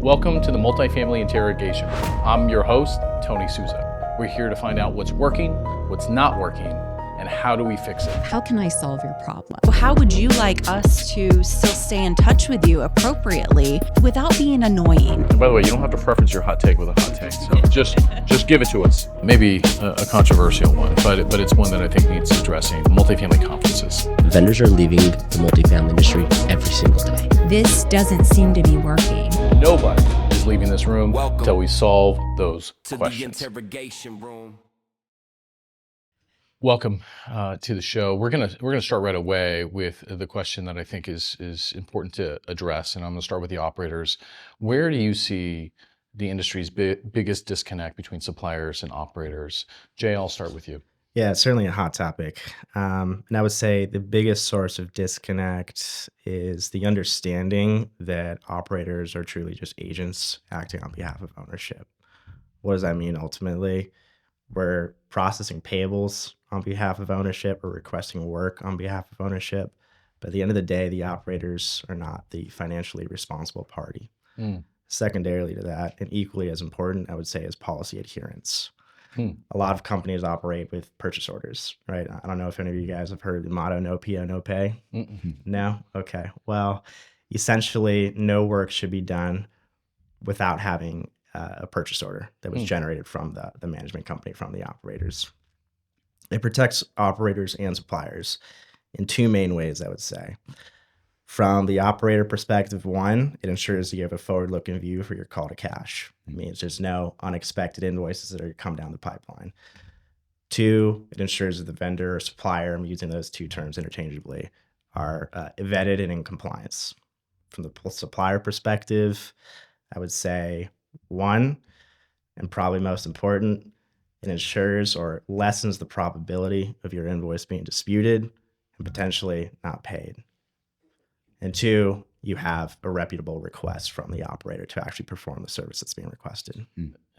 Welcome to the Multifamily Interrogation Room. I'm your host, Tony Souza. We're here to find out what's working, what's not working, and how do we fix it. How can I solve your problem? How would you like us to still stay in touch with you appropriately without being annoying? And by the way, you don't have to preference your hot take with a hot take, so just give it to us. Maybe a controversial one, but it's one that I think needs addressing: multifamily conferences. Vendors are leaving the multifamily industry every single day. This doesn't seem to be working. Nobody is leaving this room until we solve those questions. The interrogation room. Welcome to the show. We're gonna start right away with the question that I think is important to address, and I'm gonna start with the operators. Where do you see the industry's biggest disconnect between suppliers and operators? Jay, I'll start with you. Yeah, it's certainly a hot topic. And I would say the biggest source of disconnect is the understanding that operators are truly just agents acting on behalf of ownership. What does that mean ultimately? We're processing payables on behalf of ownership or requesting work on behalf of ownership. But at the end of the day, the operators are not the financially responsible party. Secondarily to that, and equally as important, I would say, is policy adherence. A lot of companies operate with purchase orders, right? I don't know if any of you guys have heard the motto, no PO, no pay. No? Okay. Well, essentially, no work should be done without having a purchase order that was generated from the management company, from the operators. It protects operators and suppliers in two main ways, I would say. From the operator perspective, one, it ensures you have a forward-looking view for your call to cash. It means there's no unexpected invoices that are come down the pipeline. Two, it ensures that the vendor or supplier, I'm using those two terms interchangeably, are vetted and in compliance. From the supplier perspective, I would say one, and probably most important, it ensures or lessens the probability of your invoice being disputed and potentially not paid. And two, you have a reputable request from the operator to actually perform the service that's being requested.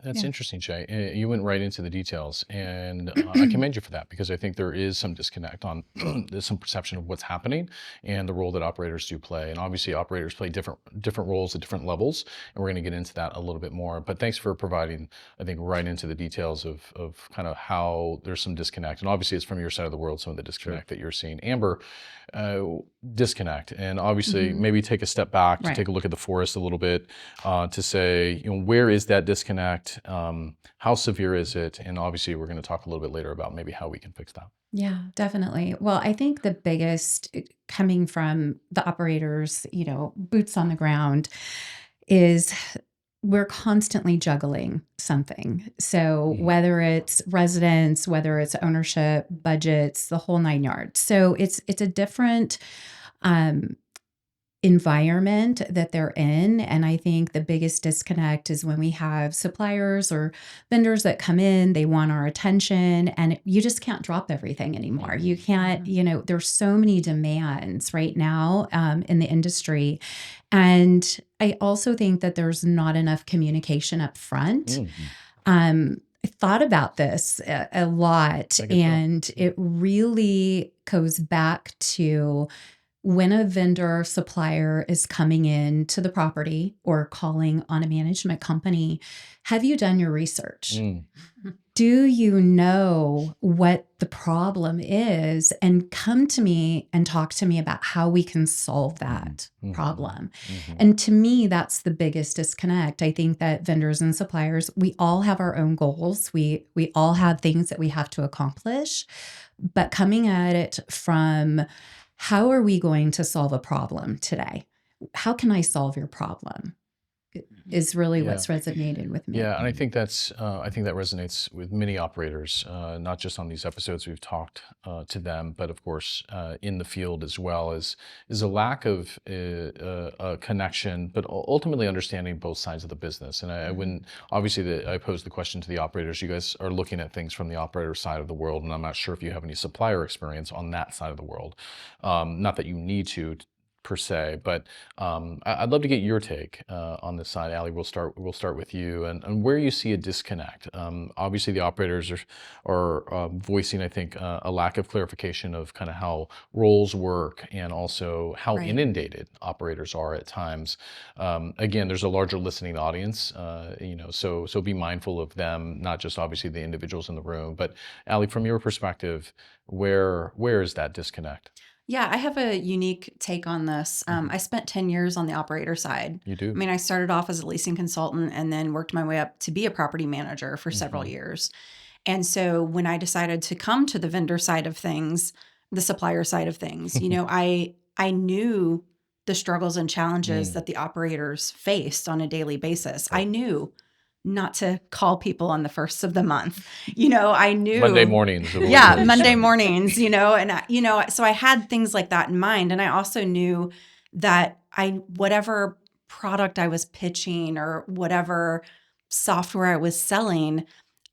That's interesting, Jay. You went right into the details, and I commend you for that, because I think there is some disconnect on there's some perception of what's happening and the role that operators do play. And obviously, operators play different roles at different levels, and we're going to get into that a little bit more. But thanks for providing, I think, right into the details of kind of how there's some disconnect. And obviously, it's from your side of the world, some of the disconnect that you're seeing. Amber, disconnect, and obviously maybe take a step back to take a look at the forest a little bit, to say, where is that disconnect? How severe is it? And obviously we're going to talk a little bit later about maybe how we can fix that. Yeah, definitely. Well, I think the biggest coming from the operators, boots on the ground, is we're constantly juggling something. So whether it's residents, whether it's ownership, budgets, the whole nine yards. So it's a different environment that they're in. And I think the biggest disconnect is when we have suppliers or vendors that come in, they want our attention, and you just can't drop everything anymore. You can't, there's so many demands right now in the industry. And I also think that there's not enough communication up front. I thought about this a lot, and it really goes back to when a vendor supplier is coming in to the property or calling on a management company. Have you done your research? Do you know what the problem is? And come to me and talk to me about how we can solve that problem. And to me, that's the biggest disconnect. I think that vendors and suppliers, we all have our own goals. We all have things that we have to accomplish, but coming at it from, how are we going to solve a problem today? How can I solve your problem? Is really what's resonated with me. Yeah, and I think that resonates with many operators, not just on these episodes we've talked to them, but of course in the field as well, is a lack of a connection, but ultimately understanding both sides of the business. And I wouldn't, obviously I posed the question to the operators, you guys are looking at things from the operator side of the world, and I'm not sure if you have any supplier experience on that side of the world. Not that you need to per se, but I'd love to get your take on this side. Ali, we'll start with you and where you see a disconnect. Obviously, the operators are voicing, I think, a lack of clarification of kind of how roles work and also how Right. inundated operators are at times. Again, there's a larger listening audience, so be mindful of them, not just obviously the individuals in the room. But Ali, from your perspective, where is that disconnect? Yeah, I have a unique take on this. I spent 10 years on the operator side. You do. I mean, I started off as a leasing consultant and then worked my way up to be a property manager for several years. And so when I decided to come to the vendor side of things, the supplier side of things, I knew the struggles and challenges that the operators faced on a daily basis. I knew not to call people on the first of the month. I knew Monday mornings. yeah, Monday mornings, and so I had things like that in mind. And I also knew that whatever product I was pitching or whatever software I was selling,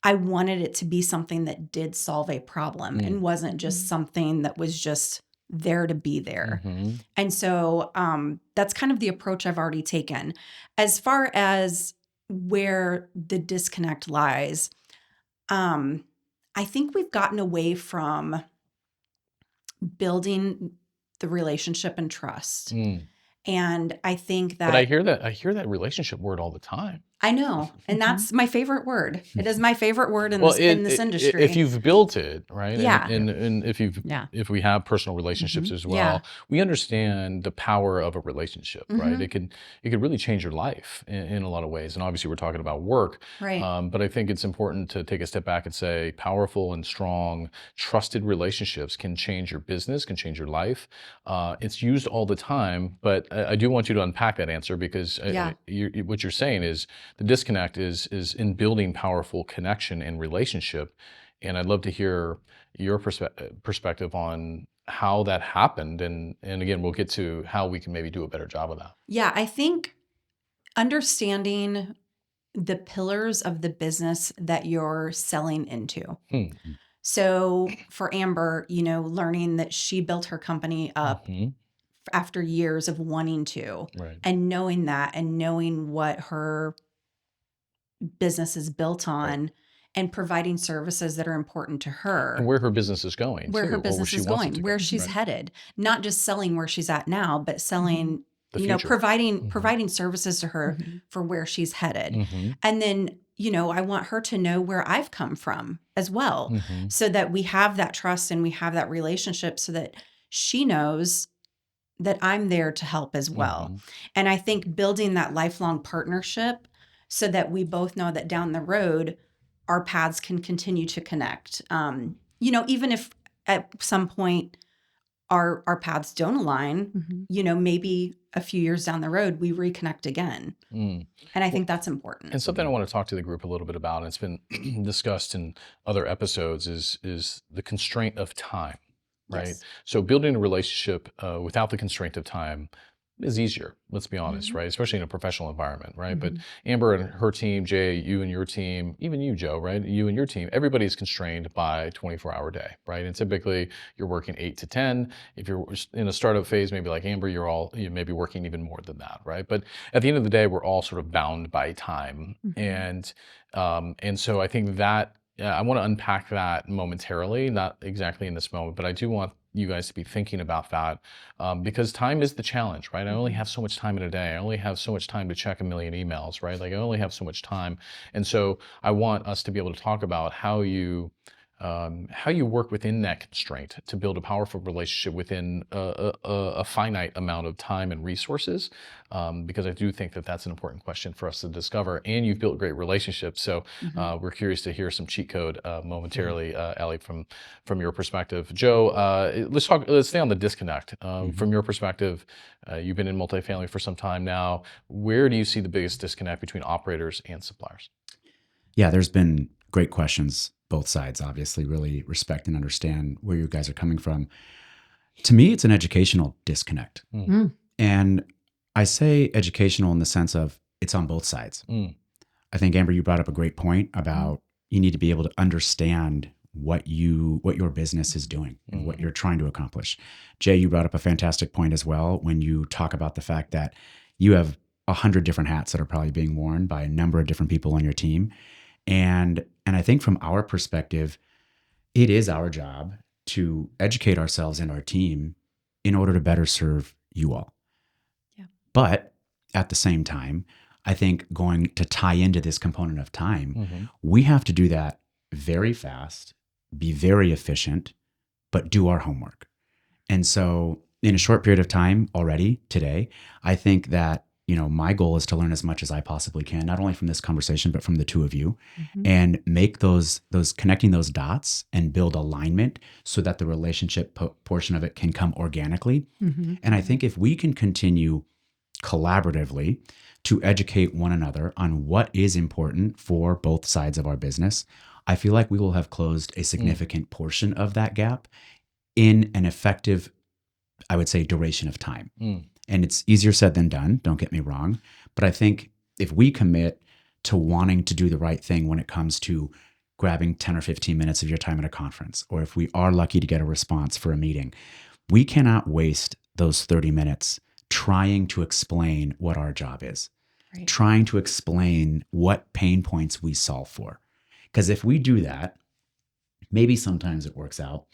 I wanted it to be something that did solve a problem and wasn't just something that was just there to be there. And so that's kind of the approach I've already taken. As far as where the disconnect lies, I think we've gotten away from building the relationship and trust. And I think that But I hear that relationship word all the time. I know, and that's my favorite word. It is my favorite word in Well, this industry. if you've built it, right? Yeah. And Yeah. if we have personal relationships as well, Yeah. we understand the power of a relationship, right? It could really change your life in a lot of ways. And obviously, we're talking about work, Right. But I think it's important to take a step back and say, powerful and strong, trusted relationships can change your business, can change your life. It's used all the time, but I do want you to unpack that answer because Yeah. what you're saying is the disconnect is in building powerful connection and relationship. And I'd love to hear your perspective on how that happened. And again, we'll get to how we can maybe do a better job of that. Yeah, I think understanding the pillars of the business that you're selling into. So for Amber, learning that she built her company up after years of wanting to, Right. and knowing that and knowing what her business is built on and providing services that are important to her. And where her business is going. Where too, her or business she is wants it going, to where go. she's Right. headed, not just selling where she's at now, but selling, The future. providing services to her for where she's headed. And then, I want her to know where I've come from as well, so that we have that trust and we have that relationship so that she knows that I'm there to help as well. And I think building that lifelong partnership so that we both know that down the road, our paths can continue to connect. Even if at some point our paths don't align, maybe a few years down the road, we reconnect again. And I think that's important. And something I want to talk to the group a little bit about, and it's been discussed in other episodes, is the constraint of time, right? Yes. So building a relationship without the constraint of time is easier, let's be honest, right? Especially in a professional environment, right? But Amber and her team, Jay, you and your team, even you, Joe, right? You and your team, everybody's constrained by 24-hour day, right? And typically you're working 8 to 10. If you're in a startup phase, maybe like Amber, you may be working even more than that, right? But at the end of the day, we're all sort of bound by time. And so I think that I want to unpack that momentarily, not exactly in this moment, but I do want you guys to be thinking about that because time is the challenge, right? I only have so much time in a day. I only have so much time to check a million emails, right? Like I only have so much time. And so I want us to be able to talk about how you work within that constraint to build a powerful relationship within a finite amount of time and resources, because I do think that that's an important question for us to discover. And you've built great relationships, so we're curious to hear some cheat code momentarily, Ali, from your perspective. Joe, let's stay on the disconnect. From your perspective, you've been in multifamily for some time now. Where do you see the biggest disconnect between operators and suppliers? Yeah, there's been great questions, both sides, obviously, really respect and understand where you guys are coming from. To me, it's an educational disconnect. And I say educational in the sense of it's on both sides. I think, Amber, you brought up a great point about you need to be able to understand what your business is doing and what you're trying to accomplish. Jay, you brought up a fantastic point as well when you talk about the fact that you have 100 different hats that are probably being worn by a number of different people on your team. And I think from our perspective, it is our job to educate ourselves and our team in order to better serve you all. Yeah. But at the same time, I think going to tie into this component of time, we have to do that very fast, be very efficient, but do our homework. And so in a short period of time already today, I think that, my goal is to learn as much as I possibly can, not only from this conversation, but from the two of you, and make those connecting those dots and build alignment so that the relationship portion of it can come organically. And I think if we can continue collaboratively to educate one another on what is important for both sides of our business, I feel like we will have closed a significant portion of that gap in an effective, I would say, duration of time. And it's easier said than done, don't get me wrong. But I think if we commit to wanting to do the right thing when it comes to grabbing 10 or 15 minutes of your time at a conference, or if we are lucky to get a response for a meeting, we cannot waste those 30 minutes trying to explain what our job is, trying to explain what pain points we solve for. Because if we do that, maybe sometimes it works out,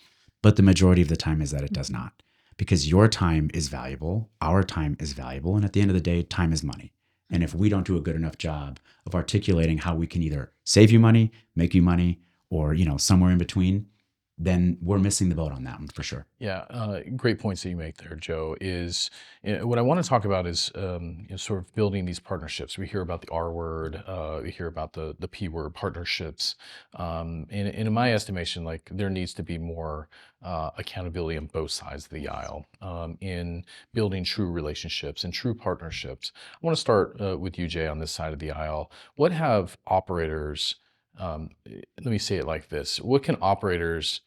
but the majority of the time is that it does not. Because your time is valuable, our time is valuable, and at the end of the day, time is money. And if we don't do a good enough job of articulating how we can either save you money, make you money, or somewhere in between, then we're missing the boat on that one for sure. Yeah, great points that you make there, Joe. Is what I want to talk about is sort of building these partnerships. We hear about the R word, we hear about the P word, partnerships. And in my estimation, like there needs to be more accountability on both sides of the aisle in building true relationships and true partnerships. I want to start with you, Jay, on this side of the aisle. What have operators? Let me say it like this: what can operators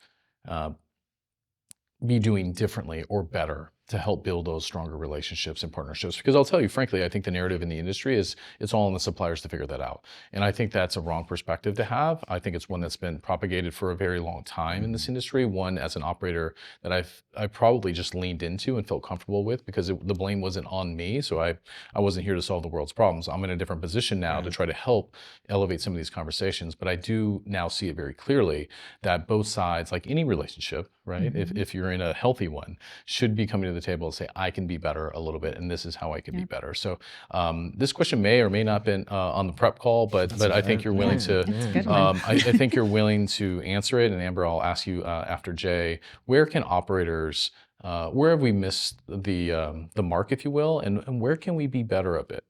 be doing differently or better to help build those stronger relationships and partnerships? Because I'll tell you, frankly, I think the narrative in the industry is it's all on the suppliers to figure that out. And I think that's a wrong perspective to have. I think it's one that's been propagated for a very long time in this industry, one as an operator that I probably just leaned into and felt comfortable with because the blame wasn't on me. So I wasn't here to solve the world's problems. I'm in a different position now to try to help elevate some of these conversations. But I do now see it very clearly that both sides, like any relationship, right? If you're in a healthy one, should be coming to the table and say, I can be better a little bit, and this is how I can be better. So this question may or may not have been on the prep call, but I think you're willing to. I think you're willing to answer it. And Amber, I'll ask you after Jay, where can operators? Where have we missed the mark, if you will, and where can we be better a bit?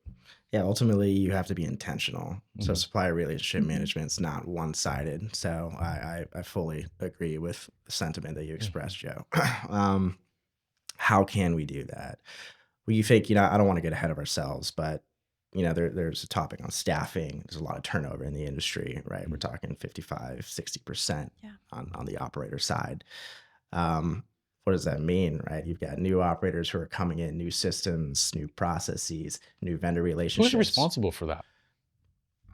Yeah, ultimately you have to be intentional. So supplier relationship management is not one-sided. So I fully agree with the sentiment that you expressed, Joe. How can we do that? Well, you think, I don't want to get ahead of ourselves, but there's a topic on staffing. There's a lot of turnover in the industry, right? We're talking 55, 60% on the operator side. What does that mean, right? You've got new operators who are coming in, new systems, new processes, new vendor relationships. Who's responsible for that?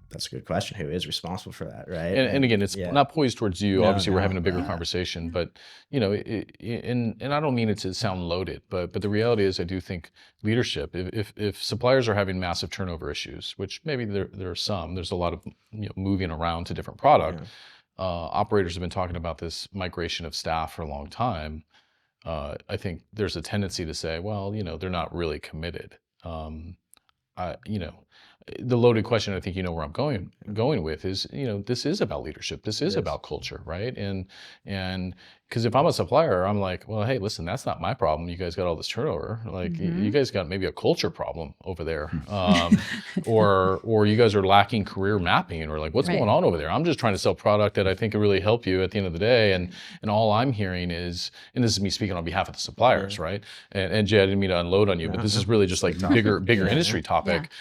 That's a good question. Who is responsible for that, right? And again, it's not poised towards you. Obviously, we're having a bigger conversation, but and I don't mean it to sound loaded, but the reality is, I do think leadership. If suppliers are having massive turnover issues, which maybe there are some, there's a lot of moving around to different product. Operators have been talking about this migration of staff for a long time. I think there's a tendency to say, well, they're not really committed. The loaded question, I think where I'm going with is, this is about leadership. This is about culture, right? And because if I'm a supplier, I'm like, well, hey, listen, that's not my problem. You guys got all this turnover. Like you guys got maybe a culture problem over there, or you guys are lacking career mapping, or like what's going on over there? I'm just trying to sell product that I think will really help you at the end of the day. And all I'm hearing is, and this is me speaking on behalf of the suppliers, right? And Jay, I didn't mean to unload on you, but this is really just like bigger industry topic.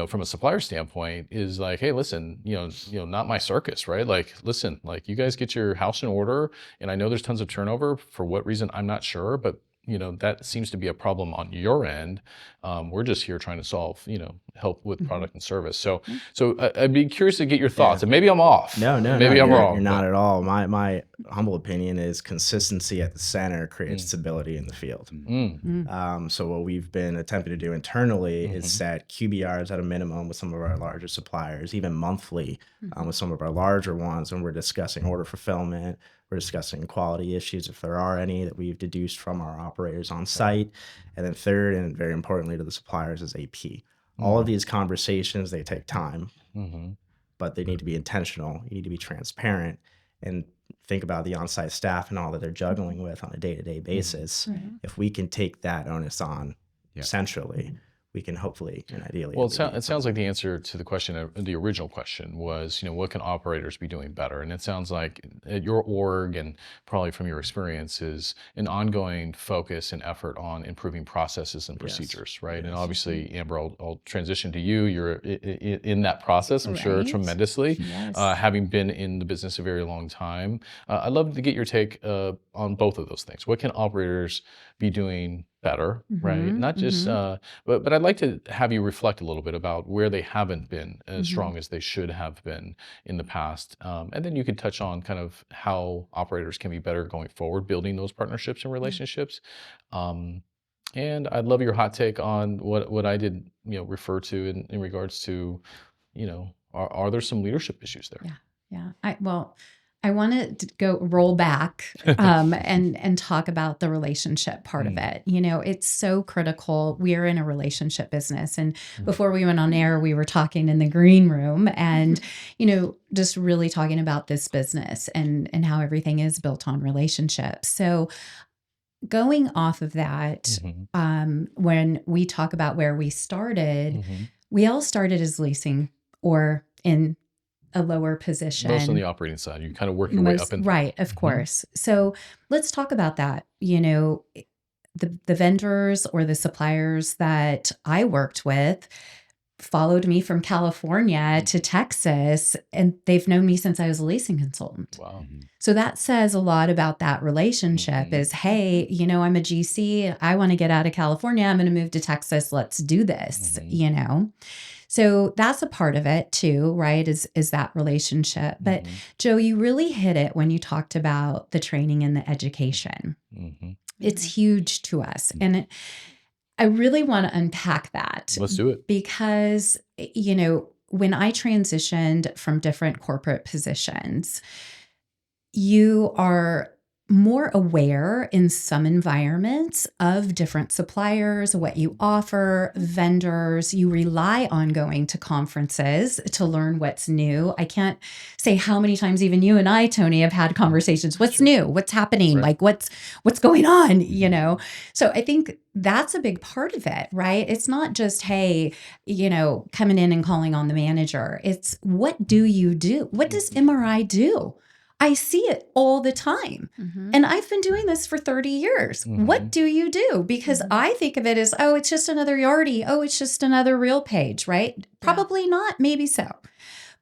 From a supplier standpoint, is like, hey, listen, not my circus, right? Like, listen, like you guys get your house in order, and I know there's tons of turnover. For what reason, I'm not sure, but that seems to be a problem on your end. We're just here trying to solve, help with product and service. So I'd be curious to get your thoughts, and maybe I'm off. No, maybe I'm wrong. You're not at all. My humble opinion is consistency at the center creates stability in the field. So what we've been attempting to do internally is set QBRs at a minimum with some of our larger suppliers, even monthly with some of our larger ones, and we're discussing order fulfillment. We're discussing quality issues, if there are any, that we've deduced from our operators on site. And then third, and very importantly to the suppliers, is AP. All of these conversations, they take time, but they need to be intentional. You need to be transparent and think about the on-site staff and all that they're juggling with on a day-to-day basis. If we can take that onus on centrally, we can hopefully and ideally. Well, it sounds like the answer to the question, the original question was, what can operators be doing better? And it sounds like at your org and probably from your experience is an ongoing focus and effort on improving processes and procedures, right? And obviously, Amber, I'll transition to you. You're in that process, I'm sure, tremendously, having been in the business a very long time. I'd love to get your take on both of those things. What can operators be doing better, right? Not just, but I'd like to have you reflect a little bit about where they haven't been as strong as they should have been in the past. And then you could touch on kind of how operators can be better going forward, building those partnerships and relationships. And I'd love your hot take on what I did, refer to in regards to, are there some leadership issues there? Yeah. I want to roll back and talk about the relationship part of it. It's so critical. We are in a relationship business. And before we went on air, we were talking in the green room and, just really talking about this business and how everything is built on relationships. So going off of that, when we talk about where we started, we all started as leasing or in a lower position. Most on the operating side. You kind of work your way up. Right, of course. So let's talk about that. The vendors or the suppliers that I worked with followed me from California to Texas, and they've known me since I was a leasing consultant. Wow. So that says a lot about that relationship is, hey, I'm a GC. I want to get out of California. I'm going to move to Texas. Let's do this, So that's a part of it too, right? Is that relationship. But Joe, you really hit it when you talked about the training and the education. It's huge to us. And I really want to unpack that. Let's do it. Because, when I transitioned from different corporate positions, you are more aware in some environments of different suppliers, what you offer, vendors. You rely on going to conferences to learn what's new. I can't say how many times even you and I, Tony, have had conversations. What's new? What's happening? Like what's going on? So I think that's a big part of it, right? It's not just, hey, coming in and calling on the manager. It's what do you do? What does MRI do? I see it all the time. And I've been doing this for 30 years. What do you do? Because I think of it as, oh, it's just another Yardi. Oh, it's just another real page, right? Probably not, maybe so.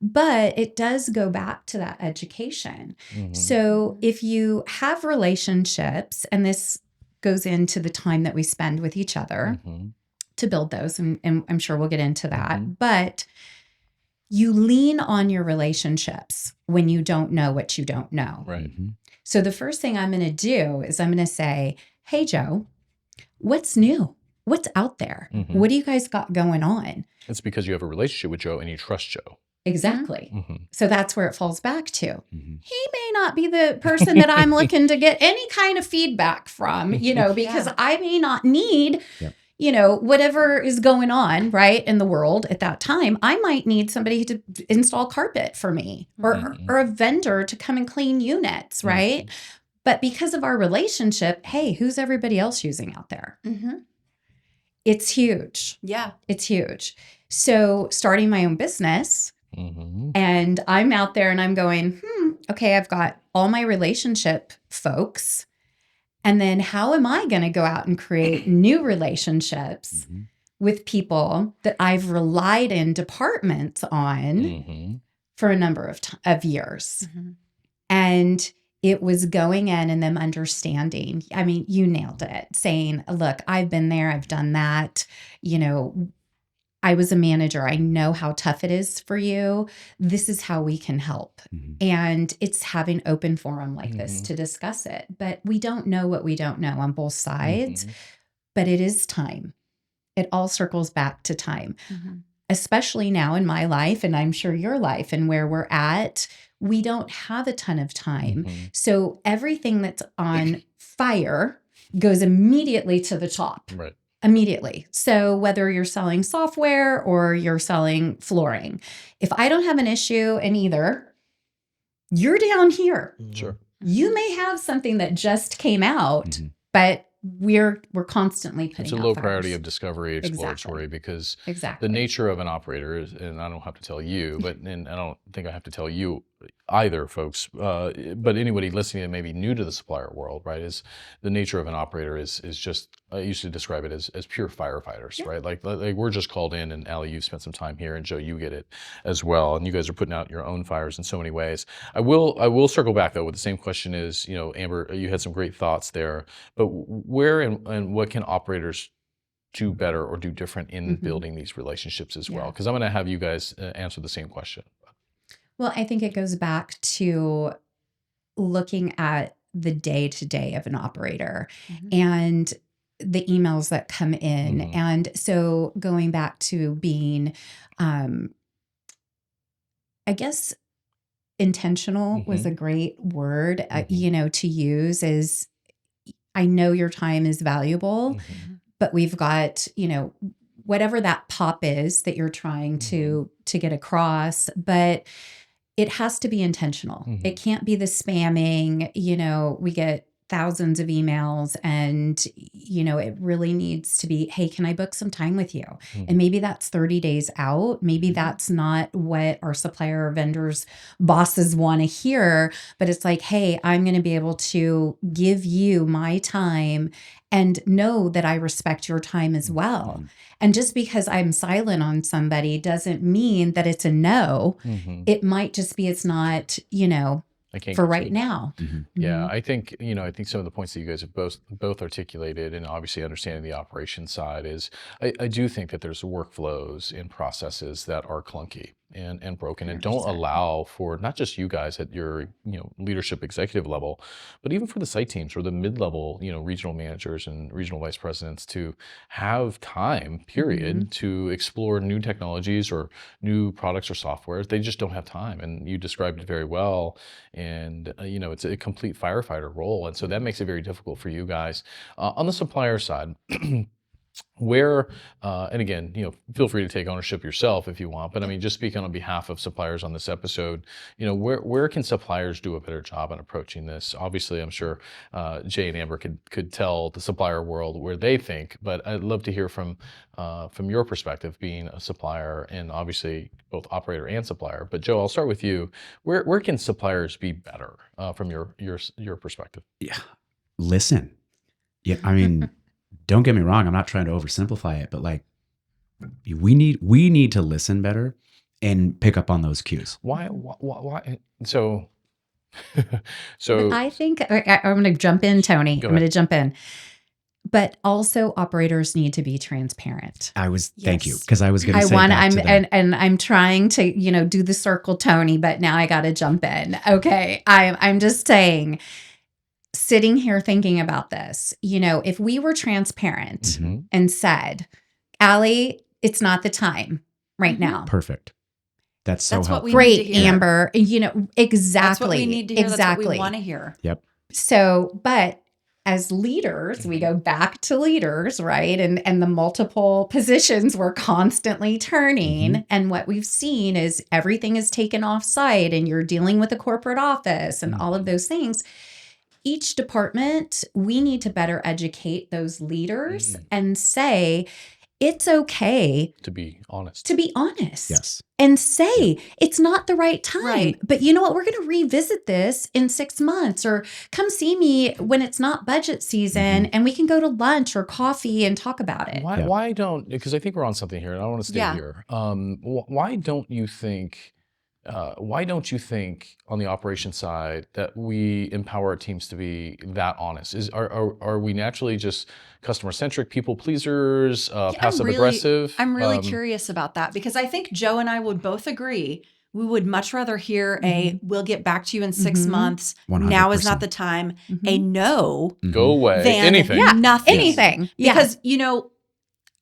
But it does go back to that education. So if you have relationships, and this goes into the time that we spend with each other to build those, and I'm sure we'll get into that, but you lean on your relationships when you don't know what you don't know. Right. So the first thing I'm going to do is I'm going to say, hey, Joe, what's new? What's out there? What do you guys got going on? It's because you have a relationship with Joe and you trust Joe. Exactly. So that's where it falls back to. He may not be the person that I'm looking to get any kind of feedback from, because I may not need whatever is going on, right, in the world at that time. I might need somebody to install carpet for me or a vendor to come and clean units, right? But because of our relationship, hey, who's everybody else using out there? It's huge. Yeah. It's huge. So starting my own business, and I'm out there and I'm going, okay, I've got all my relationship folks. And then how am I going to go out and create new relationships with people that I've relied in departments on for a number of years? And It was going in and them understanding. I mean, you nailed it, saying, look, I've been there, I've done that. You know, I was a manager. I know how tough it is for you. This is how we can help. And it's having open forum like this to discuss it. But we don't know what we don't know on both sides. But it is time. It all circles back to time. Especially now in my life, and I'm sure your life and where we're at, we don't have a ton of time. So everything that's on fire goes immediately to the top. Right. Immediately. So whether you're selling software or you're selling flooring, if I don't have an issue in either, you're down here. Sure. You may have something that just came out, but we're constantly putting It's a out low fires. priority of discovery exploratory because the nature of an operator is, and I don't have to tell you, and I don't think I have to tell you either, folks, but anybody listening that may be new to the supplier world, right, is the nature of an operator is just, I used to describe it as pure firefighters, right? Like we're just called in, and Allie, you've spent some time here, and Joe, you get it as well, and you guys are putting out your own fires in so many ways. I will circle back though with the same question is, Amber, you had some great thoughts there, but where and what can operators do better or do different in building these relationships as well? Because I'm going to have you guys answer the same question. Well, I think it goes back to looking at the day-to-day of an operator and the emails that come in. And so going back to being, I guess, intentional was a great word, to use is, I know your time is valuable, but we've got, whatever that pop is that you're trying to get across, but it has to be intentional. It can't be the spamming, we get thousands of emails and, it really needs to be, hey, can I book some time with you? And maybe that's 30 days out. Maybe that's not what our supplier or vendors bosses want to hear, but it's like, hey, I'm going to be able to give you my time and know that I respect your time as well. And just because I'm silent on somebody doesn't mean that it's a no. It might just be it's not, for right now. Yeah, I think some of the points that you guys have both articulated, and obviously understanding the operation side is, I do think that there's workflows and processes that are clunky and broken and don't allow for not just you guys at your leadership executive level, but even for the site teams or the mid-level regional managers and regional vice presidents to have time period to explore new technologies or new products or software. They just don't have time, and you described it very well. And it's a complete firefighter role, and so that makes it very difficult for you guys on the supplier side. Where, and again, feel free to take ownership yourself if you want, but I mean, just speaking on behalf of suppliers on this episode, where can suppliers do a better job on approaching this? Obviously, I'm sure Jay and Amber could tell the supplier world where they think, but I'd love to hear from your perspective, being a supplier and obviously both operator and supplier. But Joe, I'll start with you. Where can suppliers be better from your perspective? Yeah, listen. Yeah, I mean. Don't get me wrong, I'm not trying to oversimplify it, but like we need to listen better and pick up on those cues. Why? So I think I'm going to jump in, Tony. I'm going to jump in. But also operators need to be transparent. Thank you, because I was going to say that to them. And I'm trying to, do the circle, Tony, but now I got to jump in. Okay. I'm just saying, sitting here thinking about this, if we were transparent and said, Allie, it's not the time right now. Perfect. That's so helpful. Great, Amber. Exactly. That's what we need to hear. Exactly. That's what we want to hear. Yep. So, but as leaders, we go back to leaders, right? And the multiple positions we're constantly turning. And what we've seen is everything is taken off site and you're dealing with a corporate office and all of those things. Each department, we need to better educate those leaders and say, it's okay to be honest. Yes. And say, it's not the right time. Right. But you know what? We're going to revisit this in 6 months, or come see me when it's not budget season and we can go to lunch or coffee and talk about it. Why don't, because I think we're on something here and I want to stay here. Why don't you think, Why don't you think on the operations side that we empower our teams to be that honest? Are we naturally just customer centric, people pleasers, passive aggressive? I'm really curious about that, because I think Joe and I would both agree we would much rather hear a "we'll get back to you in 6 months. Now is not the time." A no Go away. than Anything. nothing. Anything. Because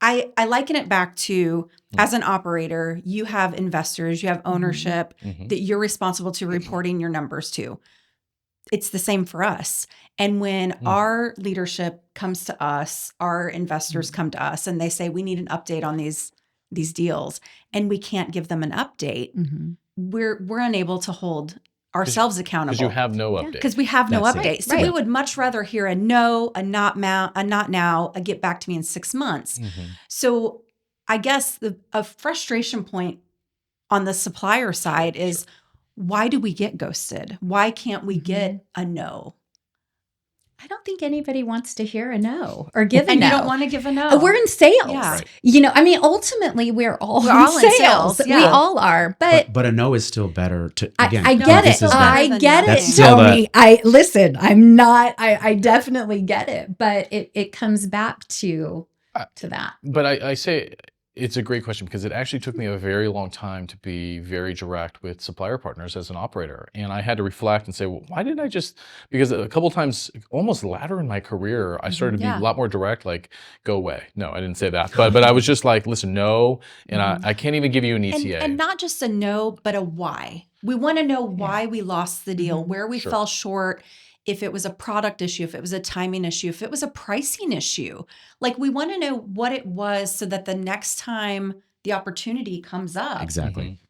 I liken it back to, as an operator, you have investors, you have ownership that you're responsible to reporting your numbers to. It's the same for us. And when our leadership comes to us, our investors come to us and they say, we need an update on these deals, and we can't give them an update, we're unable to hold ourselves accountable. Because you have no update. Because we have no That's update. it. So we would much rather hear a no, a not now, a get back to me in 6 months. So I guess a frustration point on the supplier side is, why do we get ghosted? Why can't we get a no? I don't think anybody wants to hear a no or give a And no. you don't want to give a no. We're in sales. Yeah. Right. I mean, ultimately, we're all in all in sales. sales, We yeah. all are. But a no is still better to, again. I No, get this it. is better. I get That's it, still Tony. Listen, I'm not, I definitely get it. But it comes back to that. But I say it's a great question, because it actually took me a very long time to be very direct with supplier partners as an operator. And I had to reflect and say, well, why didn't I just, because a couple times, almost later in my career, I started to be a lot more direct, like, go away. No, I didn't say that. But I was just like, listen, no. And I can't even give you an ETA. And not just a no, but a why. We want to know why we lost the deal, where we fell short, if it was a product issue, if it was a timing issue, if it was a pricing issue. Like, we want to know what it was so that the next time the opportunity comes up, Exactly.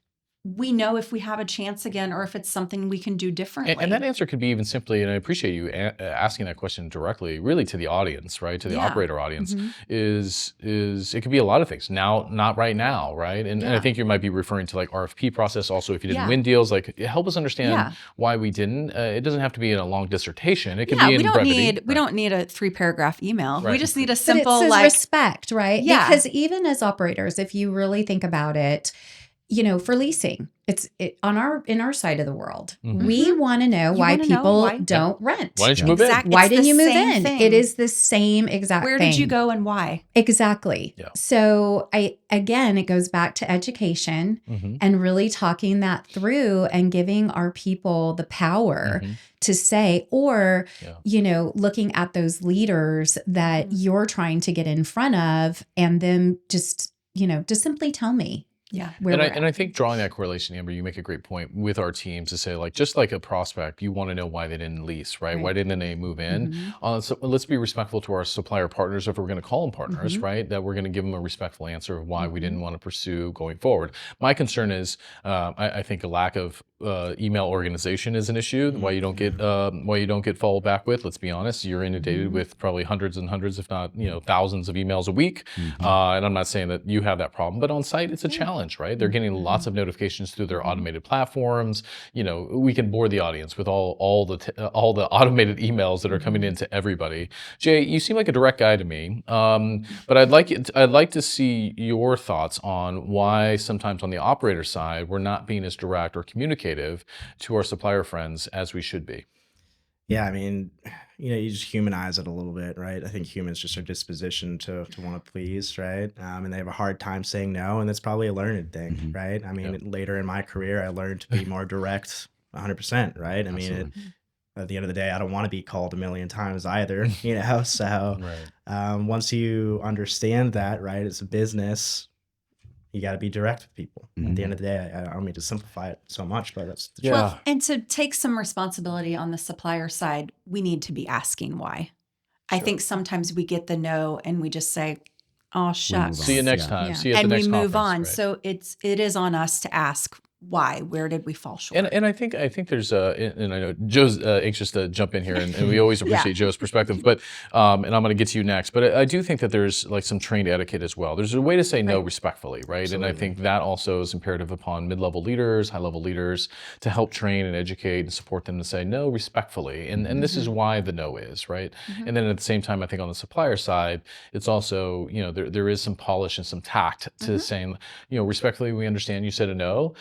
we know if we have a chance again or if it's something we can do differently. And that answer could be even simply, and I appreciate you asking that question directly, really to the audience, right? To the operator audience, is it could be a lot of things. Now, not right now, right? And I think you might be referring to like RFP process also, if you didn't win deals, like help us understand why we didn't. It doesn't have to be in a long dissertation. It can be in brevity. We don't need a 3-paragraph email. Right. We just need a But simple, it says like, respect, right? Yeah. Because even as operators, if you really think about it, for leasing, in our side of the world, we want to know why wanna know people why- don't rent. Why didn't you move in? Why It's didn't the you move same in? thing. It is the same exact Where thing. did you go and why? Exactly. Yeah. So it goes back to education and really talking that through and giving our people the power to say, or, looking at those leaders that you're trying to get in front of, and them just simply tell me. Yeah. And I think drawing that correlation, Amber, you make a great point with our teams to say, like, just like a prospect, you want to know why they didn't lease, right? Why didn't they move in? So let's be respectful to our supplier partners, if we're going to call them partners, right? That we're going to give them a respectful answer of why we didn't want to pursue going forward. My concern is, I think a lack of email organization is an issue. Why you don't get followed back with. Let's be honest, you're inundated with probably hundreds and hundreds, if not thousands of emails a week. And I'm not saying that you have that problem, but on site it's a challenge, right? They're getting lots of notifications through their automated platforms. We can bore the audience with all the automated emails that are coming into everybody. Jay, you seem like a direct guy to me, but I'd like to see your thoughts on why sometimes on the operator side we're not being as direct or communicative to our supplier friends as we should be. Yeah, I mean, you just humanize it a little bit, right? I think humans just are dispositioned to want to please, right? And they have a hard time saying no, and that's probably a learned thing, right? I mean, later in my career, I learned to be more direct 100%, right? I mean, at the end of the day, I don't want to be called a million times either, So once you understand that, right, it's a business, you got to be direct with people. At the end of the day, I don't mean to simplify it so much, but that's the truth. Well, and to take some responsibility on the supplier side, we need to be asking why. I think sometimes we get the no and we just say, oh, shucks. See you next time. Yeah. See you at And the we next move conference, on. right? So it is on us to ask why. Where did we fall short? And I think there's and I know Joe's anxious to jump in here, and we always appreciate Joe's perspective. But and I'm going to get to you next. But I do think that there's like some trained etiquette as well. There's a way to say no respectfully, right? Absolutely. And I think that also is imperative upon mid-level leaders, high-level leaders, to help train and educate and support them to say no respectfully. And this is why the no is, right? And then at the same time, I think on the supplier side, it's also there is some polish and some tact to saying respectfully, we understand you said a no.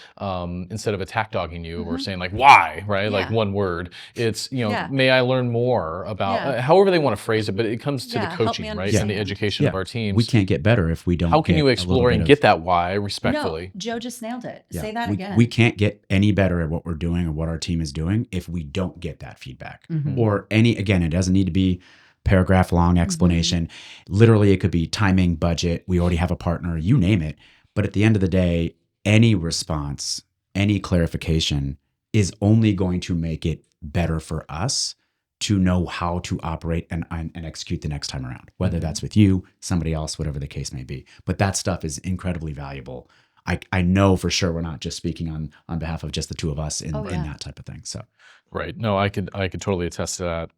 instead of attack dogging you or saying like, why, right? Like Yeah. one word, it's, Yeah. may I learn more about, Yeah. however they want to phrase it, but it comes to Yeah, the help me coaching, right? And understand. the education of Yeah. our teams. We can't get better if we don't How can get you a explore little and bit get of, that why respectfully? No, Joe just nailed it. yeah, Say that we, again. we can't get any better at what we're doing or what our team is doing if we don't get that feedback. Or again, it doesn't need to be paragraph long explanation. Literally, it could be timing, budget. We already have a partner, you name it. But at the end of the day, any response, any clarification is only going to make it better for us to know how to operate and execute the next time around, whether that's with you, somebody else, whatever the case may be. But that stuff is incredibly valuable. I know for sure we're not just speaking on behalf of just the two of us in that type of thing. So, Right. No, I could totally attest to that.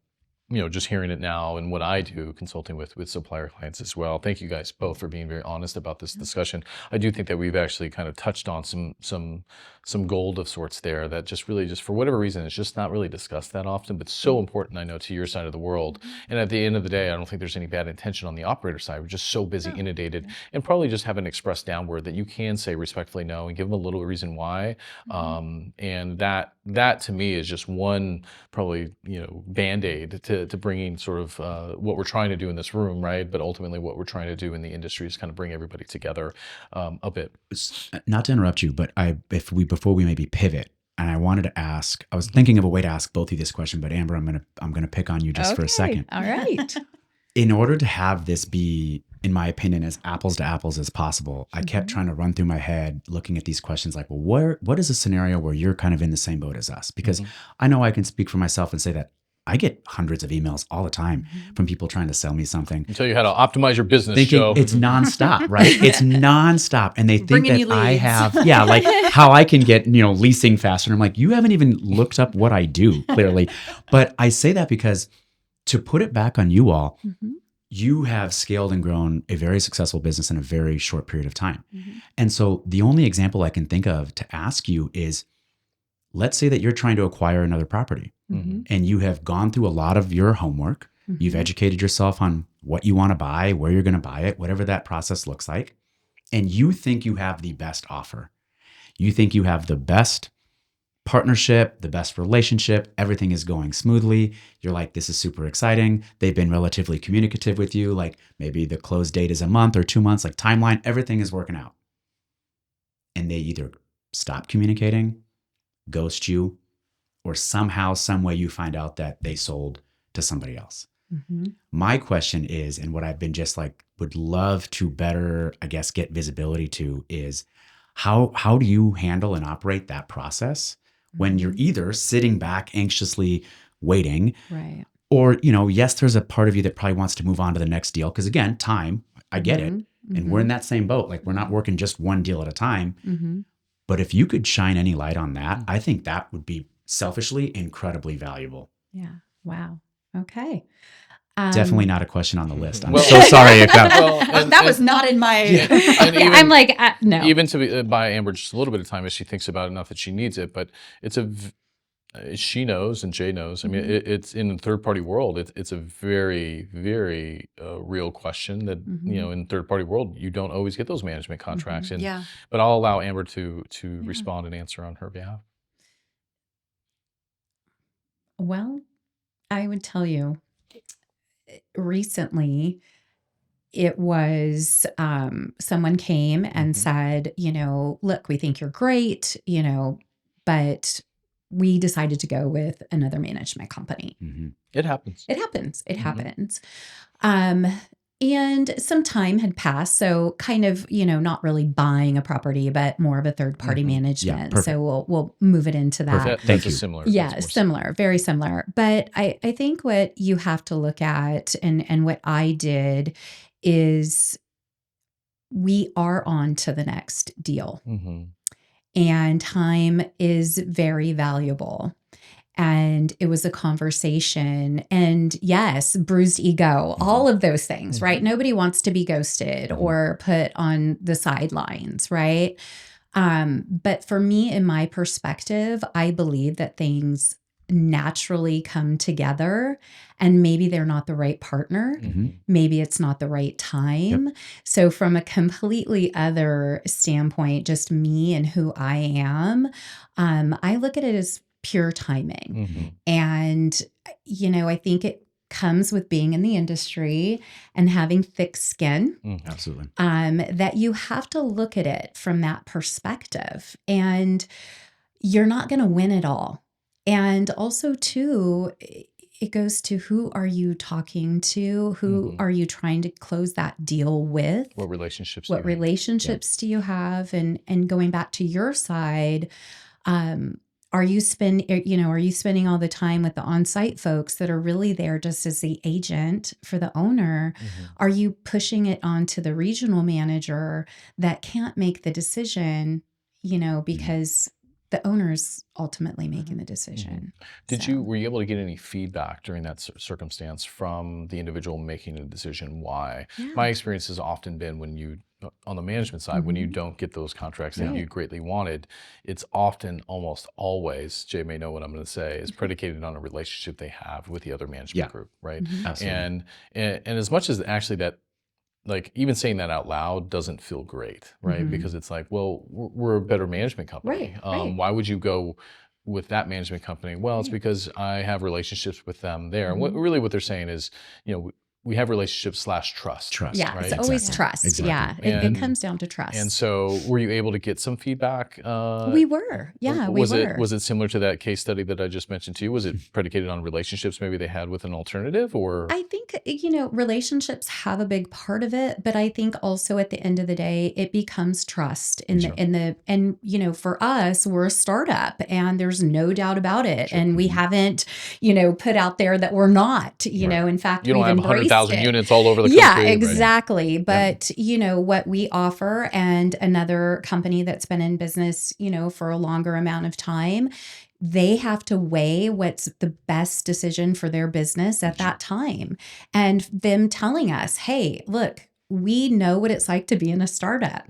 Just hearing it now and what I do consulting with supplier clients as well. Thank you guys both for being very honest about this discussion. I do think that we've actually kind of touched on some gold of sorts there that just really for whatever reason, it's just not really discussed that often, but so important, I know, to your side of the world. And at the end of the day, I don't think there's any bad intention on the operator side. We're just so busy, inundated, and probably just haven't expressed downward that you can say respectfully no and give them a little reason why. And that to me is just one probably, Band-Aid to bringing sort of what we're trying to do in this room, right? But ultimately what we're trying to do in the industry is kind of bring everybody together a bit. not to interrupt you, but before we maybe pivot, and I wanted to ask, I was thinking of a way to ask both of you this question, but Amber, I'm gonna pick on you just for a second. All right. In order to have this be, in my opinion, as apples to apples as possible, I kept trying to run through my head, looking at these questions like, well, what is a scenario where you're kind of in the same boat as us? Because I know I can speak for myself and say that I get hundreds of emails all the time from people trying to sell me something. And tell you how to optimize your business, Thinking Joe. it's nonstop, right? It's nonstop. And they think Bringing that you I leads. have, like how I can get, leasing faster. And I'm like, you haven't even looked up what I do, clearly. But I say that because to put it back on you all, you have scaled and grown a very successful business in a very short period of time. And so the only example I can think of to ask you is, let's say that you're trying to acquire another property and you have gone through a lot of your homework. You've educated yourself on what you want to buy, where you're going to buy it, whatever that process looks like. And you think you have the best offer. You think you have the best partnership, the best relationship, everything is going smoothly. You're like, this is super exciting. They've been relatively communicative with you. Like maybe the close date is a month or 2 months, like timeline, everything is working out. And they either stop communicating, ghost you, or somehow, some way you find out that they sold to somebody else. My question is, and what I've been just like, would love to better, I guess, get visibility to is how do you handle and operate that process when you're either sitting back anxiously waiting, Right. or, yes, there's a part of you that probably wants to move on to the next deal. Because again, time, I get it. And we're in that same boat. Like we're not working just one deal at a time. But if you could shine any light on that, I think that would be selfishly incredibly valuable. Yeah. Wow. Okay. Definitely not a question on the list. I'm Well- so sorry if that. That was not in my. And even, I'm like, no. even to buy Amber just a little bit of time as she thinks about it, not that she needs it, but she knows and Jay knows. I mean, it's in the third party world. It's a very, very real question that in third party world you don't always get those management contracts. And Yeah. but I'll allow Amber to respond and answer on her behalf. Well, I would tell you recently it was someone came and said, look, we think you're great, but we decided to go with another management company. It happens. It happens. It happens. And some time had passed. So kind of, not really buying a property, but more of a third party management. perfect. So we'll move it into that. Thank Thank you. you. Similar. Yeah, that's more similar, very similar. But I think what you have to look at and what I did is we are on to the next deal. And time is very valuable. And it was a conversation. And yes, bruised ego, all of those things, right? Nobody wants to be ghosted or put on the sidelines, right? But for me, in my perspective, I believe that things naturally come together, and maybe they're not the right partner. Maybe it's not the right time. So from a completely other standpoint, just me and who I am, I look at it as pure timing. And, I think it comes with being in the industry and having thick skin. Absolutely. That you have to look at it from that perspective. And you're not going to win it all. And also, too, it goes to who are you talking to? Who are you trying to close that deal with? What relationships? What relationships do you have? And going back to your side, are you spending all the time with the on-site folks that are really there just as the agent for the owner? Are you pushing it onto the regional manager that can't make the decision, because the owner's ultimately making the decision? Were you able to get any feedback during that circumstance from the individual making a decision why? My experience has often been when you, on the management side, when you don't get those contracts that you greatly wanted, it's often, almost always, Jay may know what I'm going to say, is predicated on a relationship they have with the other management group, right? Absolutely. And as much as actually that, like, even saying that out loud doesn't feel great, right? Because it's like, well, we're a better management company. Why would you go with that management company? Well, it's because I have relationships with them there. And what they're saying is, we have relationships / trust. Yeah, right? it's always trust. Exactly. Yeah, it comes down to trust. And so, were you able to get some feedback? We were. Yeah, we were. Was it similar to that case study that I just mentioned to you? Was it predicated on relationships maybe they had with an alternative, or? I think, relationships have a big part of it, but I think also at the end of the day, it becomes trust for us, we're a startup and there's no doubt about it. And we haven't, put out there that we're not, in fact, you don't we've have embraced 100,000 it. units all over the country. Yeah, right? exactly. But, what we offer, and another company that's been in business, for a longer amount of time, they have to weigh what's the best decision for their business at that time. And them telling us, hey, look, we know what it's like to be in a startup.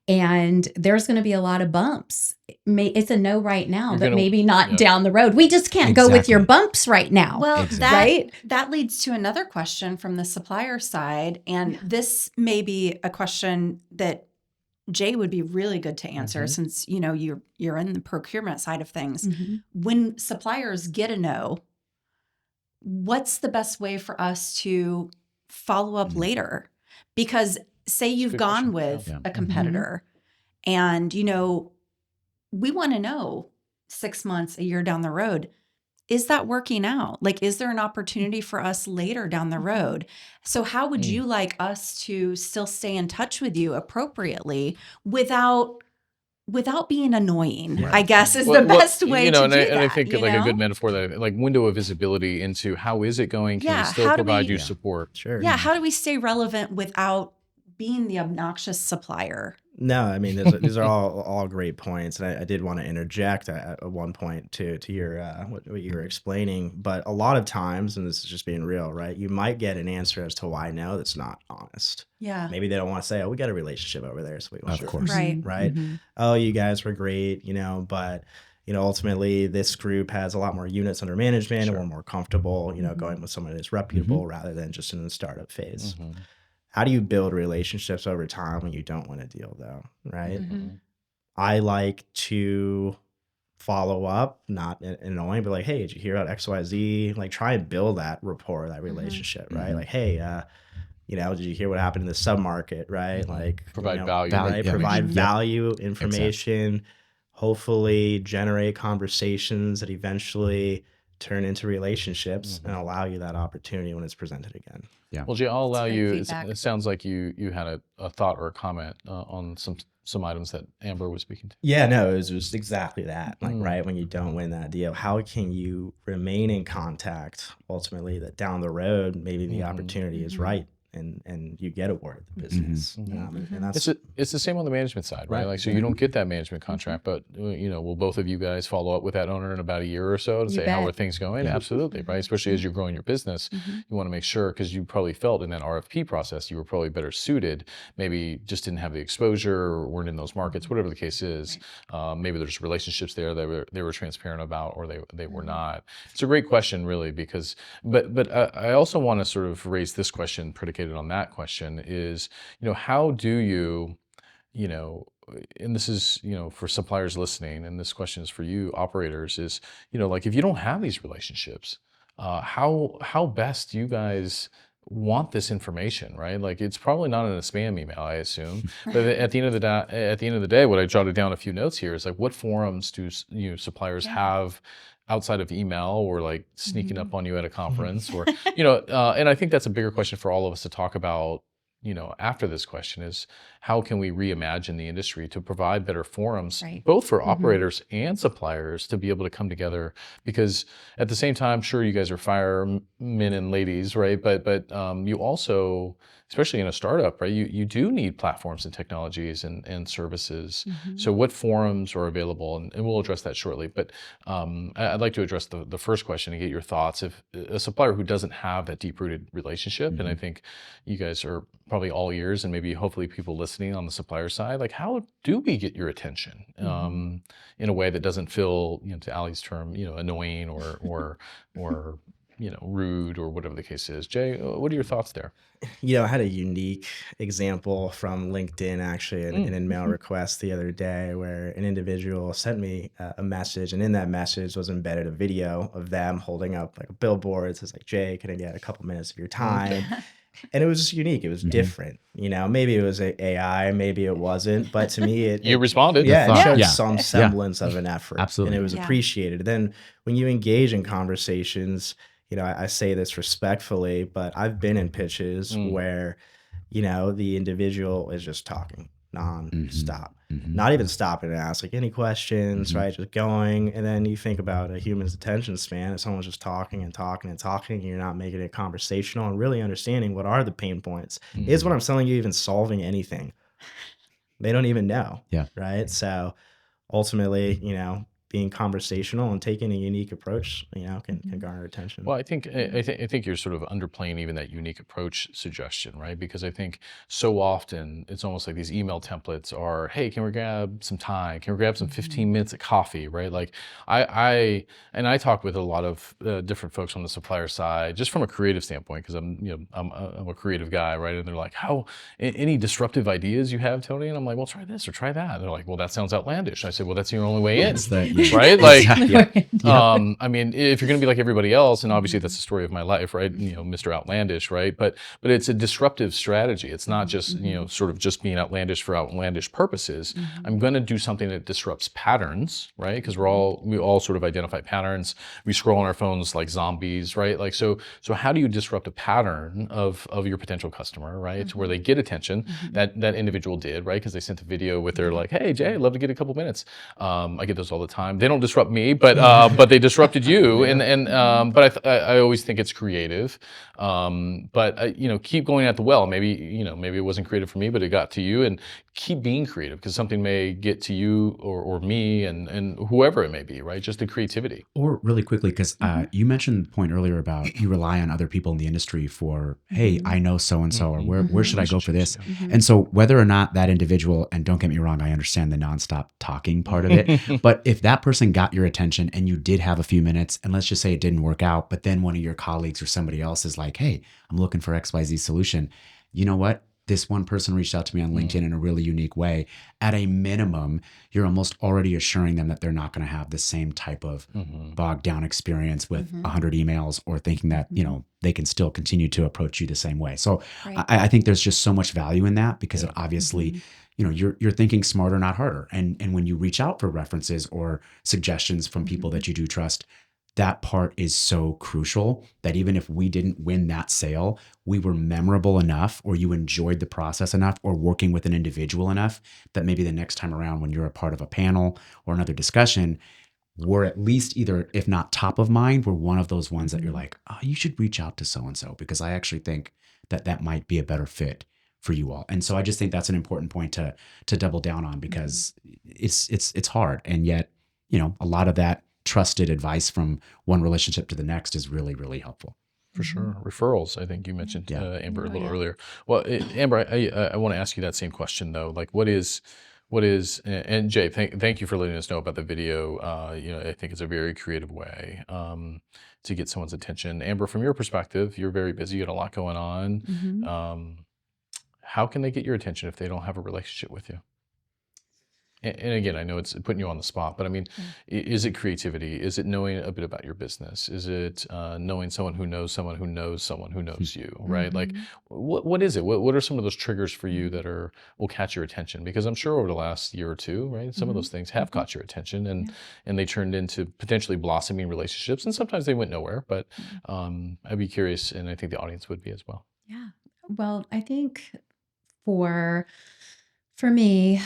And there's going to be a lot of bumps. It's a no right now, but maybe not down the road. We just can't go with your bumps right now. Well, right? that leads to another question from the supplier side. And this may be a question that Jay would be really good to answer since, you're in the procurement side of things. When suppliers get a no, what's the best way for us to follow up later? Because say you've gone with a competitor and, we want to know 6 months, a year down the road, is that working out? Like, is there an opportunity for us later down the road? So how would you like us to still stay in touch with you appropriately without being annoying, I guess is the best way to do that. And I think like a good metaphor that like window of visibility into how is it going? Can we still provide you support? Sure. Yeah. How do we stay relevant without being the obnoxious supplier? No, I mean, these are all great points. And I did want to interject at one point to your what you were explaining. But a lot of times, and this is just being real, right? You might get an answer as to why no that's not honest. Yeah. Maybe they don't want to say, oh, we got a relationship over there. So we want Of course. Right. Right. Oh, you guys were great, but ultimately this group has a lot more units under management and we're more comfortable, going with someone that's reputable rather than just in the startup phase. How do you build relationships over time when you don't win a deal, though? Right. I like to follow up, not annoying, but like, hey, did you hear about XYZ? Like, try and build that rapport, that relationship, right? Like, hey, did you hear what happened in the submarket, right? Like, Provide value. right? Yeah. Provide value, information, hopefully generate conversations that eventually turn into relationships and allow you that opportunity when it's presented again. Yeah. Well, Jay, I'll allow great you. feedback. It sounds like you had a thought or a comment on some items that Amber was speaking to. Yeah, no, it was just exactly that. Like, right, when you don't win that deal, how can you remain in contact ultimately that down the road, maybe the opportunity is right and you get awarded the business. And that's It's the same on the management side, right? Right. Like, so you don't get that management contract, but will both of you guys follow up with that owner in about a year or so to You say, how bet. are things going? Absolutely, right? Especially as you're growing your business, you want to make sure, because you probably felt in that RFP process, you were probably better suited, maybe just didn't have the exposure or weren't in those markets, whatever the case is. Maybe there's relationships there that they were transparent about, or they were not. It's a great question, really, because, but I also want to sort of raise this question predicated on that question is, how do you, and this is, for suppliers listening, and this question is for you operators, is, like, if you don't have these relationships, how best do you guys want this information, right? Like, it's probably not in a spam email, I assume. But at the end of the day, what I jotted down a few notes here is like, what forums do suppliers have outside of email, or like sneaking up on you at a conference, or and I think that's a bigger question for all of us to talk about. After this question is, how can we reimagine the industry to provide better forums, both for operators and suppliers, to be able to come together? Because at the same time, sure, you guys are firemen and ladies, right? But you also, especially in a startup, right, you do need platforms and technologies and services. So what forums are available? And we'll address that shortly. But I'd like to address the first question and get your thoughts. If a supplier who doesn't have that deep-rooted relationship, and I think you guys are probably all ears, and maybe hopefully people listening on the supplier side, like, how do we get your attention in a way that doesn't feel, to Allie's term, annoying or rude, or whatever the case is? Jay, what are your thoughts there? I had a unique example from LinkedIn, actually, an in-mail request the other day, where an individual sent me a message, and in that message was embedded a video of them holding up like a billboard. It says like, "Jay, can I get a couple minutes of your time?" And it was just unique. It was different. Maybe it was AI, maybe it wasn't, but to me, You responded. it showed Yeah. some semblance of an effort. Absolutely. And it was appreciated. Then when you engage in conversations, I say this respectfully, but I've been in pitches where, the individual is just talking nonstop, not even stopping to ask like any questions, right? Just going. And then you think about a human's attention span. If someone's just talking and talking and talking, and you're not making it conversational and really understanding what are the pain points. Is what I'm selling you even solving anything? They don't even know. Yeah. Right. So ultimately, being conversational and taking a unique approach, can garner attention. Well, I think you're sort of underplaying even that unique approach suggestion, right? Because I think so often it's almost like these email templates are, hey, can we grab some time? Can we grab some 15 minutes of coffee, right? Like I talk with a lot of different folks on the supplier side, just from a creative standpoint, because I'm a creative guy, right? And they're like, any disruptive ideas you have, Tony? And I'm like, well, try this or try that. And they're like, well, that sounds outlandish. I said, well, that's your only way in. Right? Like, I mean, if you're going to be like everybody else, and obviously that's the story of my life, right? Mr. Outlandish, right? But it's a disruptive strategy. It's not just, sort of just being outlandish for outlandish purposes. I'm going to do something that disrupts patterns, right? Because we all sort of identify patterns. We scroll on our phones like zombies, right? Like, so how do you disrupt a pattern of your potential customer, right? To where they get attention. That individual did, right? Because they sent a video with their like, hey, Jay, I'd love to get a couple minutes. I get those all the time. They don't disrupt me, but they disrupted you, but I always think it's creative. But keep going at the well. Maybe it wasn't creative for me, but it got to you, and keep being creative, because something may get to you or me and whoever it may be, right? Just the creativity. Or really quickly, because you mentioned the point earlier about you rely on other people in the industry for, hey, I know so-and-so, or where should I go for this? And so whether or not that individual, and don't get me wrong, I understand the nonstop talking part of it, but if that person got your attention and you did have a few minutes, and let's just say it didn't work out, but then one of your colleagues or somebody else is like, hey, I'm looking for XYZ solution. You know what? This one person reached out to me on LinkedIn in a really unique way. At a minimum, you're almost already assuring them that they're not going to have the same type of bogged down experience with 100 emails, or thinking that, they can still continue to approach you the same way. So I think there's just so much value in that, because it obviously, you're thinking smarter, not harder. And when you reach out for references or suggestions from people that you do trust, that part is so crucial that even if we didn't win that sale, we were memorable enough, or you enjoyed the process enough, or working with an individual enough, that maybe the next time around when you're a part of a panel or another discussion, we're at least either, if not top of mind, we're one of those ones that you're like, oh, you should reach out to so-and-so because I actually think that might be a better fit for you all. And so I just think that's an important point to double down on because it's hard. And yet, a lot of that trusted advice from one relationship to the next is really, really helpful. For sure. Referrals, I think you mentioned, Amber, a little yeah. earlier. Well, Amber, I want to ask you that same question, though. Like, what is, and Jay, thank you for letting us know about the video. I think it's a very creative way to get someone's attention. Amber, from your perspective, you're very busy, you got a lot going on. How can they get your attention if they don't have a relationship with you? And again, I know it's putting you on the spot, but I mean, is it creativity? Is it knowing a bit about your business? Is it knowing someone who knows someone who knows someone who knows you, right? Like, what is it? What are some of those triggers for you that will catch your attention? Because I'm sure over the last year or two, right, some of those things have caught your attention, and they turned into potentially blossoming relationships, and sometimes they went nowhere. But I'd be curious, and I think the audience would be as well. Yeah. Well, I think for me,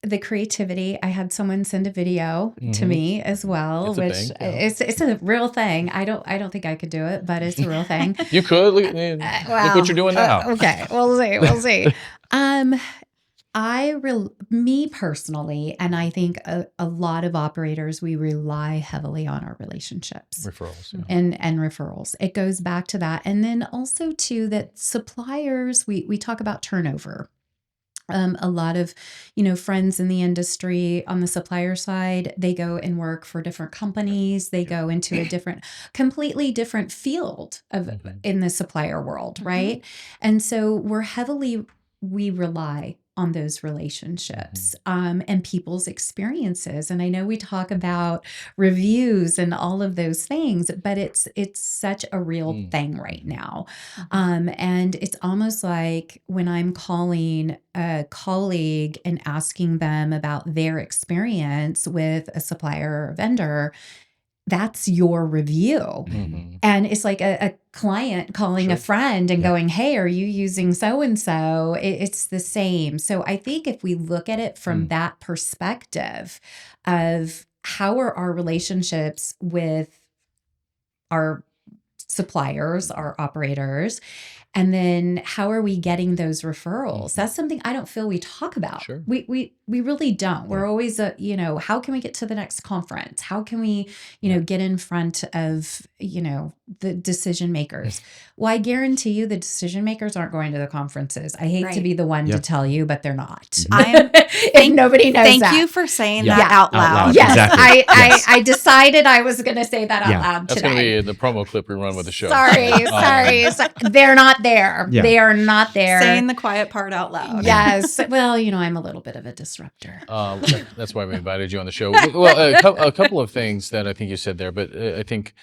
the creativity, I had someone send a video to me as well, It's a which thing, yeah. it's a real thing. I don't think I could do it, but it's a real thing. You could look what you're doing now. Okay, we'll see. Me personally, and I think a lot of operators, we rely heavily on our relationships. Referrals, yeah. And referrals. It goes back to that. And then also too, that suppliers, we talk about turnover. A lot of, friends in the industry on the supplier side, they go and work for different companies. They go into a completely different field in the supplier world, right? And so we rely on those relationships and people's experiences. And I know we talk about reviews and all of those things, but it's such a real thing right now. And it's almost like when I'm calling a colleague and asking them about their experience with a supplier or vendor, that's your review. And it's like a client calling a friend and going, hey, are you using so-and-so? It's the same. So I think if we look at it from that perspective of how are our relationships with our suppliers, our operators, and then how are we getting those referrals? That's something I don't feel we talk about. Sure. We really don't. We're always, how can we get to the next conference? How can we, get in front of, the decision makers? Well, I guarantee you the decision makers aren't going to the conferences. I hate to be the one to tell you, but they're not. And nobody knows that. Thank you for saying that out loud. Yes, Exactly. I decided I was going to say that out loud That's today. going to be the promo clip we run with the show. Sorry. They're not there. Yeah. They are not there. Saying the quiet part out loud. Yes. Well, I'm a little bit of a disruptor. That's why we invited you on the show. Well, a couple of things that I think you said there, but I think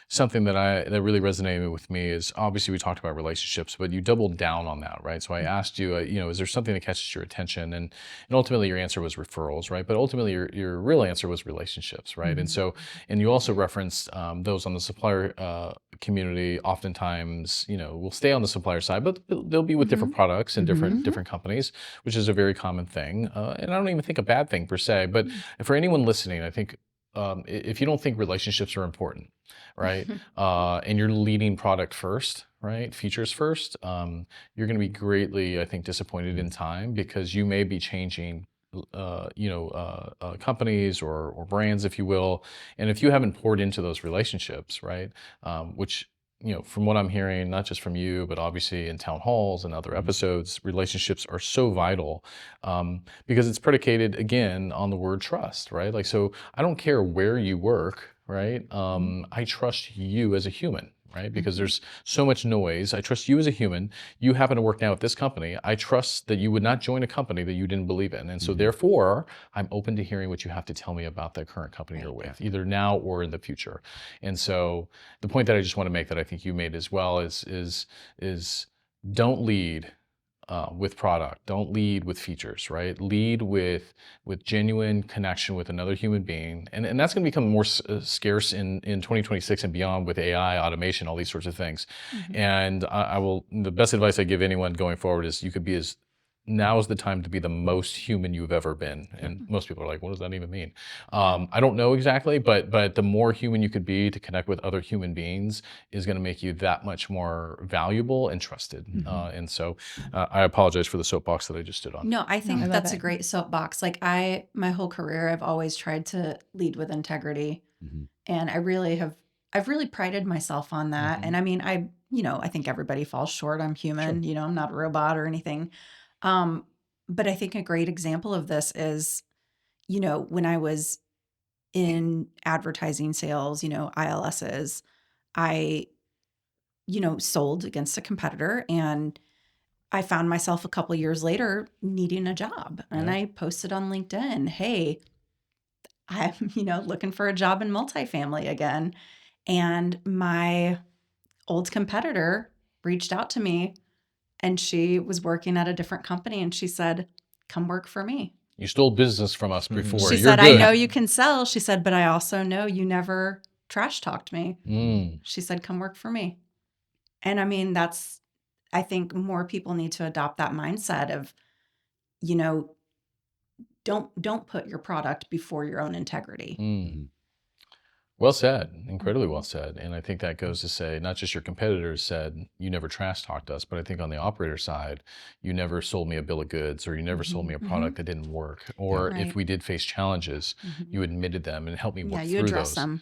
something that really resonated with me is obviously we talked about relationships, but you doubled down on that, right? So I asked you, is there something that catches your attention? And ultimately your answer was referrals, right? But ultimately your real answer was relationships, right? And so, and you also referenced those on the supplier community oftentimes, will stay on the supplier side, but they'll be with different products and different companies, which is a very common thing. And I don't even think a bad thing per se, but for anyone listening, I think if you don't think relationships are important, right, and you're leading product first, right, features first, you're going to be greatly, I think, disappointed in time because you may be changing companies or brands, if you will. And if you haven't poured into those relationships, right, which, from what I'm hearing, not just from you, but obviously in town halls and other episodes, relationships are so vital because it's predicated, again, on the word trust, right? Like, so I don't care where you work, right? I trust you as a human, right? Because there's so much noise. I trust you as a human. You happen to work now at this company. I trust that you would not join a company that you didn't believe in. And so therefore, I'm open to hearing what you have to tell me about the current company you're with, either now or in the future. And so the point that I just want to make that I think you made as well is don't lead with product. Don't lead with features, right? Lead with genuine connection with another human being. And that's going to become more scarce in 2026 and beyond with AI, automation, all these sorts of things. And the best advice I give anyone going forward is you could be as now is the time to be the most human you've ever been. And most people are like, what does that even mean? I don't know exactly, but the more human you could be to connect with other human beings is going to make you that much more valuable and trusted. And so I apologize for the soapbox that I just stood on. No, I think I love that's a it. great soapbox. Like my whole career, I've always tried to lead with integrity. And I've really prided myself on that. And I mean, I think everybody falls short. I'm human, I'm not a robot or anything. But I think a great example of this is, when I was in advertising sales, ILSs, I, sold against a competitor, and I found myself a couple years later needing a job. And I posted on LinkedIn, hey, I'm, looking for a job in multifamily again. And my old competitor reached out to me, and she was working at a different company, and she said, come work for me. You stole business from us before. She You're said, good. I know you can sell. She said, but I also know you never trash talked me. She said, come work for me. And I mean, I think more people need to adopt that mindset of, don't put your product before your own integrity. Well said, incredibly well said. And I think that goes to say, not just your competitors said, you never trash talked us, but I think on the operator side, you never sold me a bill of goods, or you never sold me a product that didn't work. Or if Right. we did face challenges, you admitted them and helped me work You through address those. them.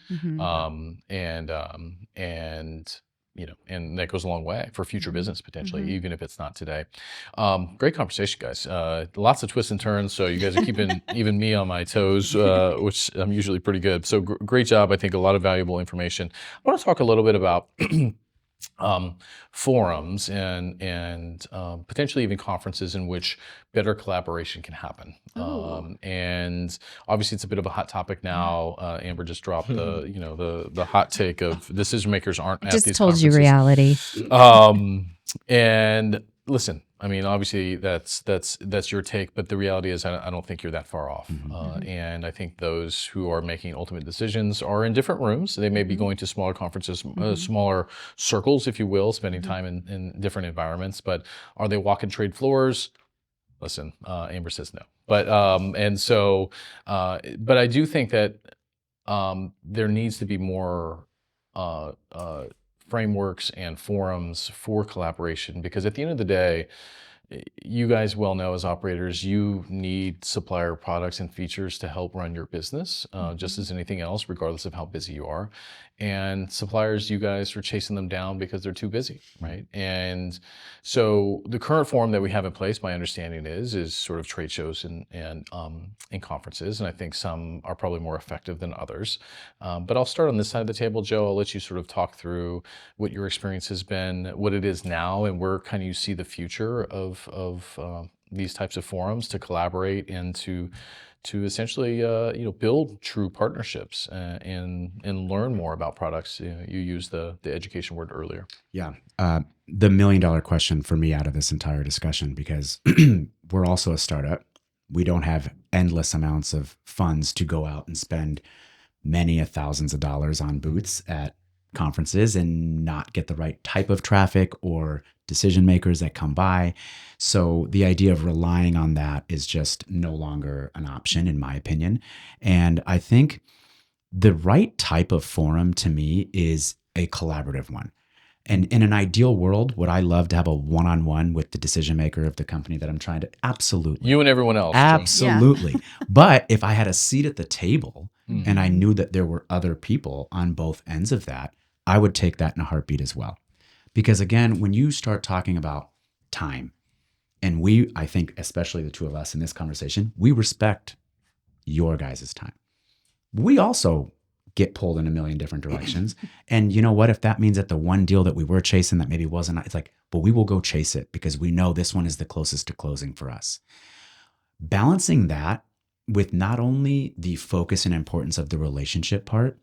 And that goes a long way for future business potentially, even if it's not today. Great conversation, guys. Lots of twists and turns. So you guys are keeping even me on my toes, which I'm usually pretty good. So great job. I think a lot of valuable information. I want to talk a little bit about forums and potentially even conferences in which better collaboration can happen. And obviously it's a bit of a hot topic now. Amber just dropped the hot take of decision makers aren't at Just these told you conferences. reality. And listen, I mean, obviously that's your take, but the reality is I don't think you're that far off. And I think those who are making ultimate decisions are in different rooms. They may be going to smaller conferences, smaller circles, if you will, spending time in different environments, but are they walking trade floors? Listen, Amber says no. But but I do think that there needs to be more frameworks and forums for collaboration, because at the end of the day, you guys well know as operators, you need supplier products and features to help run your business, just as anything else, regardless of how busy you are. And suppliers, you guys are chasing them down because they're too busy, right? And so the current forum that we have in place, my understanding is sort of trade shows and conferences, and I think some are probably more effective than others. But I'll start on this side of the table, Joe. I'll let you sort of talk through what your experience has been, what it is now, and where kind of you see the future of these types of forums to collaborate and to essentially build true partnerships and learn more about products. You used the education word earlier. Yeah. The $1 million question for me out of this entire discussion, because we're also a startup. We don't have endless amounts of funds to go out and spend many thousands of dollars on booths at conferences and not get the right type of traffic or decision makers that come by. So the idea of relying on that is just no longer an option, in my opinion. And I think the right type of forum to me is a collaborative one. And in an ideal world, would I love to have a one-on-one with the decision maker of the company that I'm trying to? Absolutely. You and everyone else. Joe. Absolutely. But if I had a seat at the table and I knew that there were other people on both ends of that, I would take that in a heartbeat as well. Because again, when you start talking about time, and I think especially the two of us in this conversation, we respect your guys' time. We also get pulled in a million different directions. And you know what? If that means that the one deal that we were chasing that maybe wasn't, it's like, but we will go chase it because we know this one is the closest to closing for us. Balancing that with not only the focus and importance of the relationship part,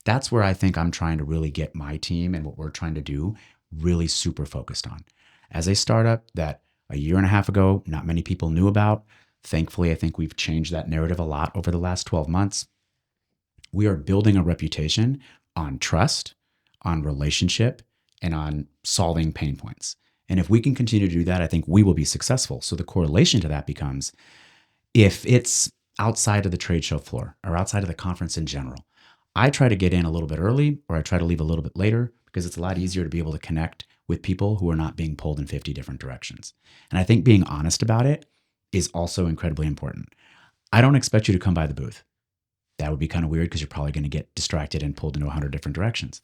that's where I think I'm trying to really get my team and what we're trying to do really super focused on. As a startup that a year and a half ago, not many people knew about, thankfully, I think we've changed that narrative a lot over the last 12 months. We are building a reputation on trust, on relationship, and on solving pain points. And if we can continue to do that, I think we will be successful. So the correlation to that becomes, if it's outside of the trade show floor or outside of the conference in general, I try to get in a little bit early, or I try to leave a little bit later, because it's a lot easier to be able to connect with people who are not being pulled in 50 different directions. And I think being honest about it is also incredibly important. I don't expect you to come by the booth. That would be kind of weird, because you're probably going to get distracted and pulled into 100 different directions.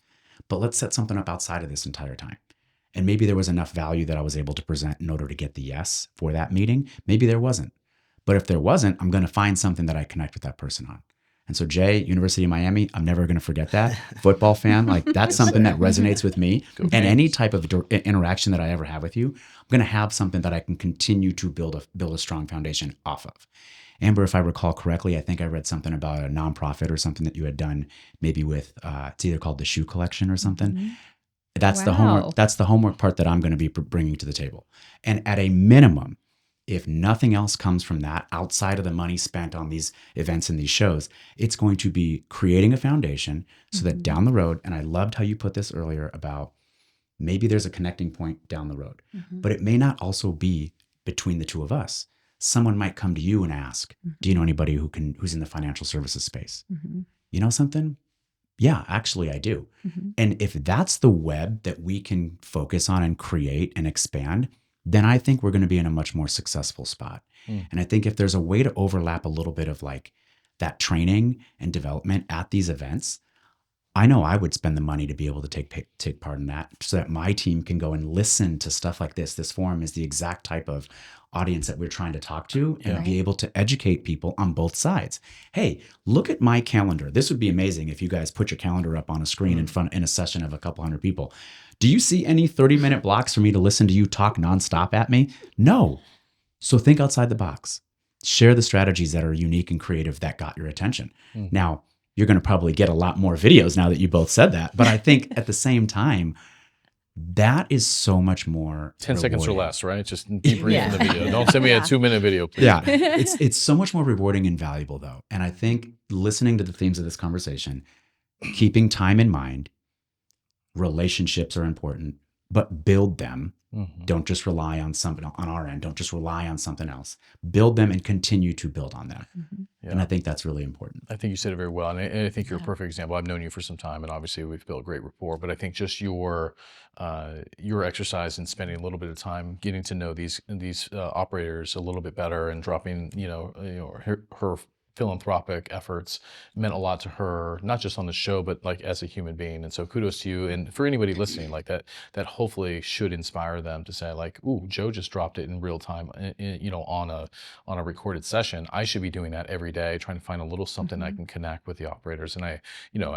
But let's set something up outside of this entire time. And maybe there was enough value that I was able to present in order to get the yes for that meeting. Maybe there wasn't. But if there wasn't, I'm going to find something that I connect with that person on. And so Jay, University of Miami, I'm never going to forget that. Football fan, like that's something that resonates with me. And any type of interaction that I ever have with you, I'm going to have something that I can continue to build a strong foundation off of. Amber, if I recall correctly, I think I read something about a nonprofit or something that you had done, maybe with it's either called the Shoe Collection or something. Mm-hmm. That's the Wow. homework. That's the homework part that I'm going to be bringing to the table. And at a minimum, if nothing else comes from that outside of the money spent on these events and these shows, it's going to be creating a foundation so that down the road, and I loved how you put this earlier about maybe there's a connecting point down the road, but it may not also be between the two of us. Someone might come to you and ask, do you know anybody who's in the financial services space? You know something? Yeah, actually I do. And if that's the web that we can focus on and create and expand, then I think we're going to be in a much more successful spot. And I think if there's a way to overlap a little bit of like that training and development at these events, I know I would spend the money to be able to take part in that, so that my team can go and listen to stuff like this. This forum is the exact type of audience that we're trying to talk to, and be able to educate people on both sides. Hey, look at my calendar. This would be amazing if you guys put your calendar up on a screen in a session of a couple hundred people. Do you see any 30-minute blocks for me to listen to you talk nonstop at me? No. So think outside the box. Share the strategies that are unique and creative that got your attention. Now, you're going to probably get a lot more videos now that you both said that. But I think at the same time, that is so much more 10 seconds or rewarding. less, right? Just be brief in the video. Don't send me a 2-minute video, please. Yeah, it's so much more rewarding and valuable, though. And I think listening to the themes of this conversation, keeping time in mind, relationships are important, but build them. Don't just rely on something on our end. Don't just rely on something else. Build them and continue to build on that. And I think that's really important. I think you said it very well. And I think you're a perfect example. I've known you for some time, and obviously we've built great rapport, but I think just your exercise in spending a little bit of time getting to know these operators a little bit better, and dropping, her philanthropic efforts meant a lot to her, not just on the show, but like as a human being. And so kudos to you. And for anybody listening, like that hopefully should inspire them to say like, ooh, Joe just dropped it in real time, on a recorded session. I should be doing that every day, trying to find a little something I can connect with the operators. And I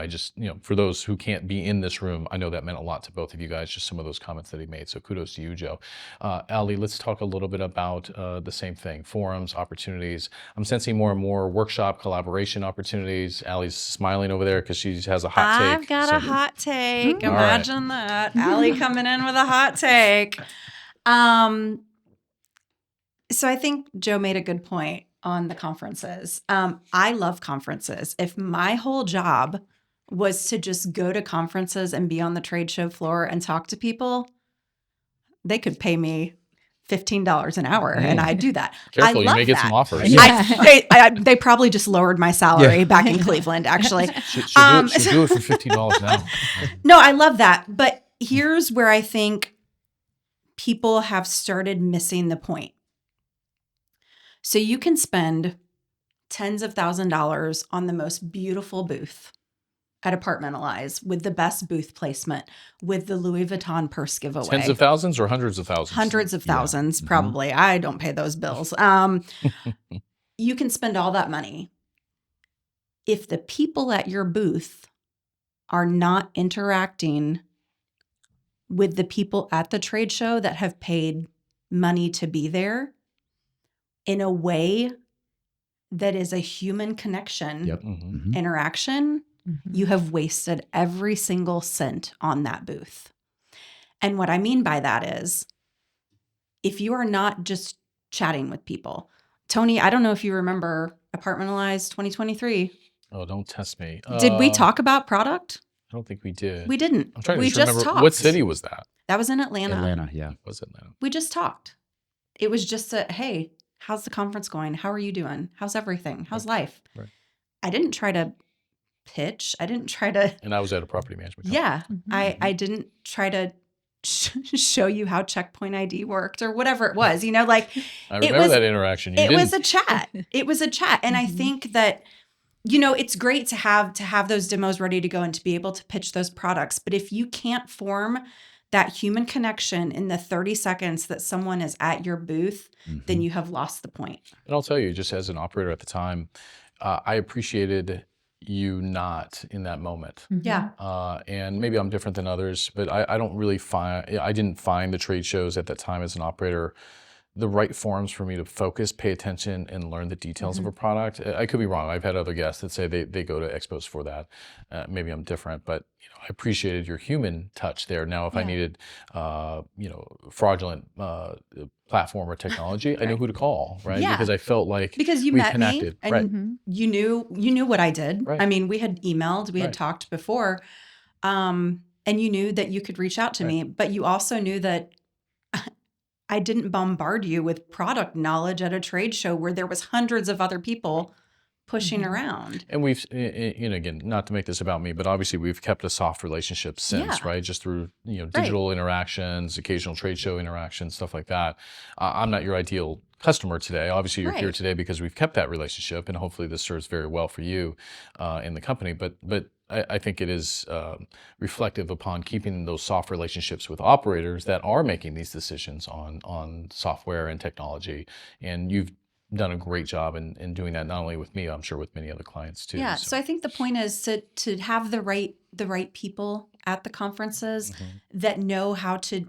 just, for those who can't be in this room, I know that meant a lot to both of you guys, just some of those comments that he made. So kudos to you, Joe. Ali, let's talk a little bit about the same thing, forums, opportunities. I'm sensing more and more workshop collaboration opportunities. Allie's smiling over there because she has a hot take. I've got a hot take. All Imagine that. Allie coming in with a hot take. So I think Joe made a good point on the conferences. I love conferences. If my whole job was to just go to conferences and be on the trade show floor and talk to people, they could pay me $15 an hour, and I do that. Careful, I you love may get that. some offers. They probably just lowered my salary back in Cleveland, actually. Should do it for $15 an hour. No, I love that. But here's where I think people have started missing the point. So you can spend tens of $1,000s on the most beautiful booth at Apartmentalize, with the best booth placement, with the Louis Vuitton purse giveaway. Tens of thousands or hundreds of thousands? Hundreds of thousands, probably. I don't pay those bills. You can spend all that money. If the people at your booth are not interacting with the people at the trade show that have paid money to be there in a way that is a human connection, interaction, you have wasted every single cent on that booth. And what I mean by that is, if you are not just chatting with people, Tony, I don't know if you remember Apartmentalize 2023. Oh, don't test me. Did we talk about product? I don't think we did. We didn't. I'm trying to we just just remember, talked. what city was that? That was in Atlanta. Atlanta, yeah. Was Atlanta. We just talked. It was just a, hey, how's the conference going? How are you doing? How's everything? How's life? Right. I didn't try to pitch. I didn't try to. And I was at a property management company. Yeah. Mhm. I didn't try to show you how checkpoint ID worked or whatever it was, you know, like I it remember was- that interaction. You it didn't. was a chat. It was a chat. And I Mhm. think that, you know, it's great to have those demos ready to go and to be able to pitch those products. But if you can't form that human connection in the 30 seconds that someone is at your booth, then you have lost the point. And I'll tell you, just as an operator at the time, I appreciated you not in that moment. Yeah. And maybe I'm different than others, but I don't really I didn't find the trade shows at that time as an operator the right forums for me to focus, pay attention, and learn the details of a product. I could be wrong. I've had other guests that say they go to expos for that. Maybe I'm different, but you know, I appreciated your human touch there. Now, if I Yeah. needed, you know, fraudulent platform or technology, I knew who to call, right? Yeah. Because I felt like Because you we met connected. me and Right. Mhm. you knew what I did. Right. I mean, we had emailed, we had Right. talked before, and you knew that you could reach out to Right. me, but you also knew that I didn't bombard you with product knowledge at a trade show where there was hundreds of other people pushing Mhm. around. And we've, and again, not to make this about me, but obviously we've kept a soft relationship since, Yeah. right? Just through, you know, digital interactions, occasional trade show interactions, stuff like that. I'm not your ideal customer today. Obviously, you're here Right. today because we've kept that relationship, and hopefully this serves very well for you in the company. But I think it is reflective upon keeping those soft relationships with operators that are making these decisions on software and technology. And you've done a great job in doing that, not only with me, I'm sure with many other clients too. Yeah. So I think the point is to have the right people at the conferences Mhm. that know how to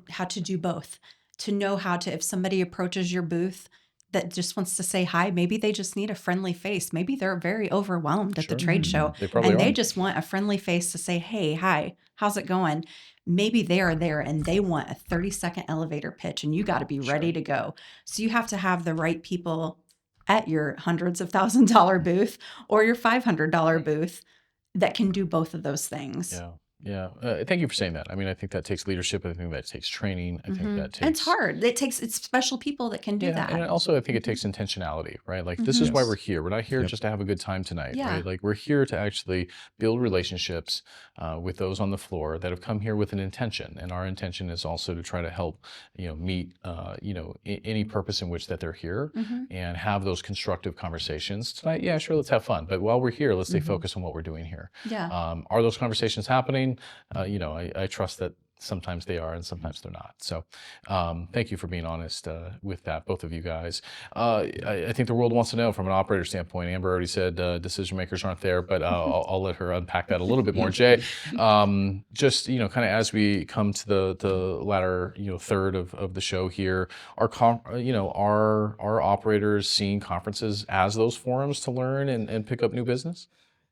do both. To know how to, if somebody approaches your booth that just wants to say hi, maybe they just need a friendly face. Maybe they're very overwhelmed at the Sure. trade show They probably and they are. just want a friendly face to say, hey, hi, how's it going? Maybe they are there and they want a 30-second elevator pitch and you got to be ready to go. So you have to have the right people at your hundreds of $1,000 booth or your $500 booth that can do both of those things. Yeah. Yeah. Thank you for saying that. I mean, I think that takes leadership. I think that takes training. I think that takes. And it's hard. It's special people that can do Yeah, that. and also I think it takes intentionality, right? Like this is why Yes. we're here. We're not here Yep. just to have a good time tonight, Yeah. right? Like we're here to actually build relationships with those on the floor that have come here with an intention, and our intention is also to try to help, you know, meet, you know, any purpose in which that they're here, and have those constructive conversations tonight. Yeah, sure, let's have fun, but while we're here, let's stay focused on what we're doing here. Yeah. Are those conversations happening? You know, I trust that sometimes they are and sometimes they're not. So thank you for being honest with that, both of you guys. I think the world wants to know from an operator standpoint. Amber already said decision makers aren't there, but I'll let her unpack that a little bit more. Jay, just, you know, kind of as we come to the latter, you know, third of the show here, are operators seeing conferences as those forums to learn and pick up new business?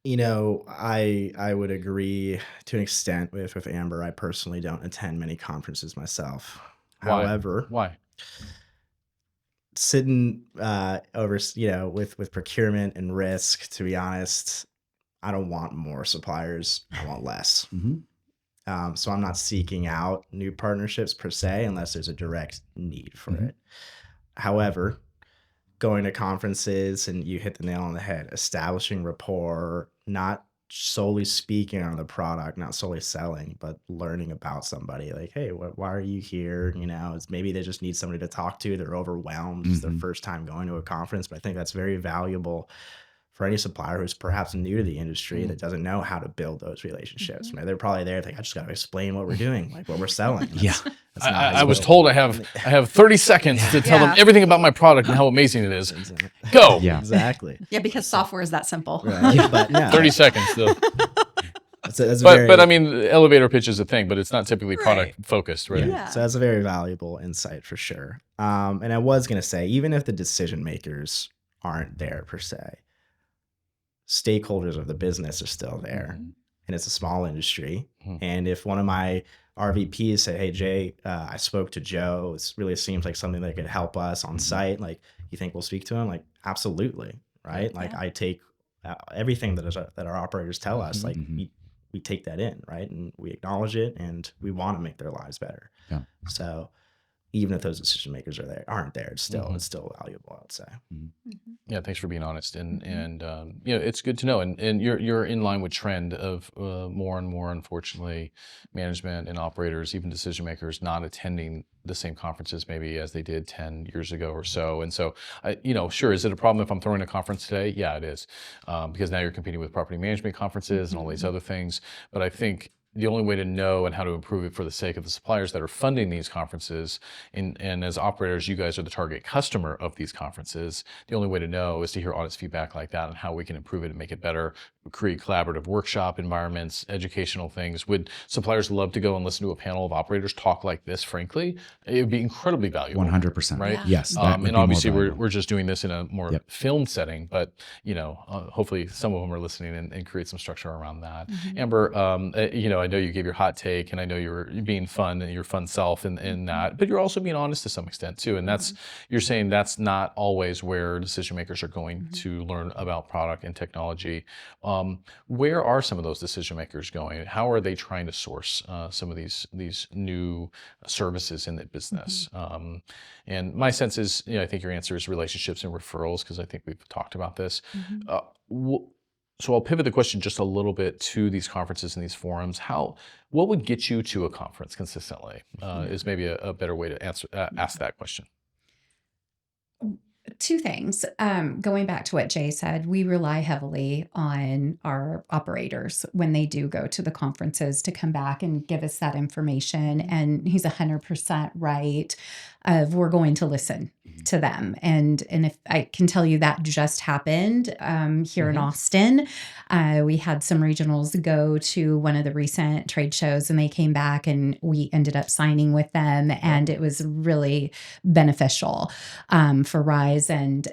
You know, I would agree to an extent with Amber. I personally don't attend many conferences myself. Why? However, Why? sitting over, you know, with procurement and risk, to be honest, I don't want more suppliers. I want less. So I'm not seeking out new partnerships per se, unless there's a direct need for it. However, going to conferences, and you hit the nail on the head, establishing rapport, not solely speaking on the product, not solely selling, but learning about somebody. Like, hey, why are you here? You know, it's maybe they just need somebody to talk to. They're overwhelmed. It's their first time going to a conference, but I think that's very valuable for any supplier who's perhaps new to the industry that doesn't know how to build those relationships. They're probably there thinking, I just got to explain what we're doing, like what we're selling. That's not I as was well. told I have 30 seconds to tell them everything about my product and how amazing it is. Go. Yeah. Exactly. Yeah, because software is that simple. Right. But yeah, 30 seconds though. that's But I mean, the elevator pitch is a thing, but it's not typically product focused, right? Yeah. So that's a very valuable insight for sure. And I was going to say, even if the decision makers aren't there per se, stakeholders of the business are still there. And it's a small industry. And if one of my RVPs say, hey, Jay, I spoke to Joe. It really seems like something that could help us on site. Like, you think we'll speak to him? Like, absolutely. Right. Like, I take everything that our operators tell us. Like, we we take that in, right? And we acknowledge it, and we want to make their lives better. Yeah. So even if those decision makers aren't there, it's still valuable, I would say. Yeah, thanks for being honest, and it's good to know, and you're in line with trend of more and more, unfortunately, management and operators, even decision makers, not attending the same conferences maybe as they did 10 years ago or so. And so, sure, is it a problem if I'm throwing a conference today? Yeah, it is, because now you're competing with property management conferences and all these other things. But I think the only way to know and how to improve it for the sake of the suppliers that are funding these conferences, and as operators, you guys are the target customer of these conferences. The only way to know is to hear honest feedback like that and how we can improve it and make it better, create collaborative workshop environments, educational things. Would suppliers love to go and listen to a panel of operators talk like this? Frankly, it would be incredibly valuable. 100%. Right? Yeah. Yes. That would And be obviously more valuable. we're just doing this in a more Yep. film setting, but hopefully some of them are listening and create some structure around that. Amber, I know you gave your hot take, and I know you're being fun and your fun self in that, but you're also being honest to some extent too. And you're saying that's not always where decision makers are going to learn about product and technology. Where are some of those decision makers going? How are they trying to source some of these new services in the business? And my sense is, I think your answer is relationships and referrals, because I think we've talked about this. So I'll pivot the question just a little bit to these conferences and these forums. What would get you to a conference consistently is maybe a better way to ask that question. Two things. Going back to what Jay said, we rely heavily on our operators when they do go to the conferences to come back and give us that information. And he's 100% right. We're going to listen to them. And if I can tell you that just happened here in Austin. We had some regionals go to one of the recent trade shows, and they came back and we ended up signing with them. And it was really beneficial for RYSE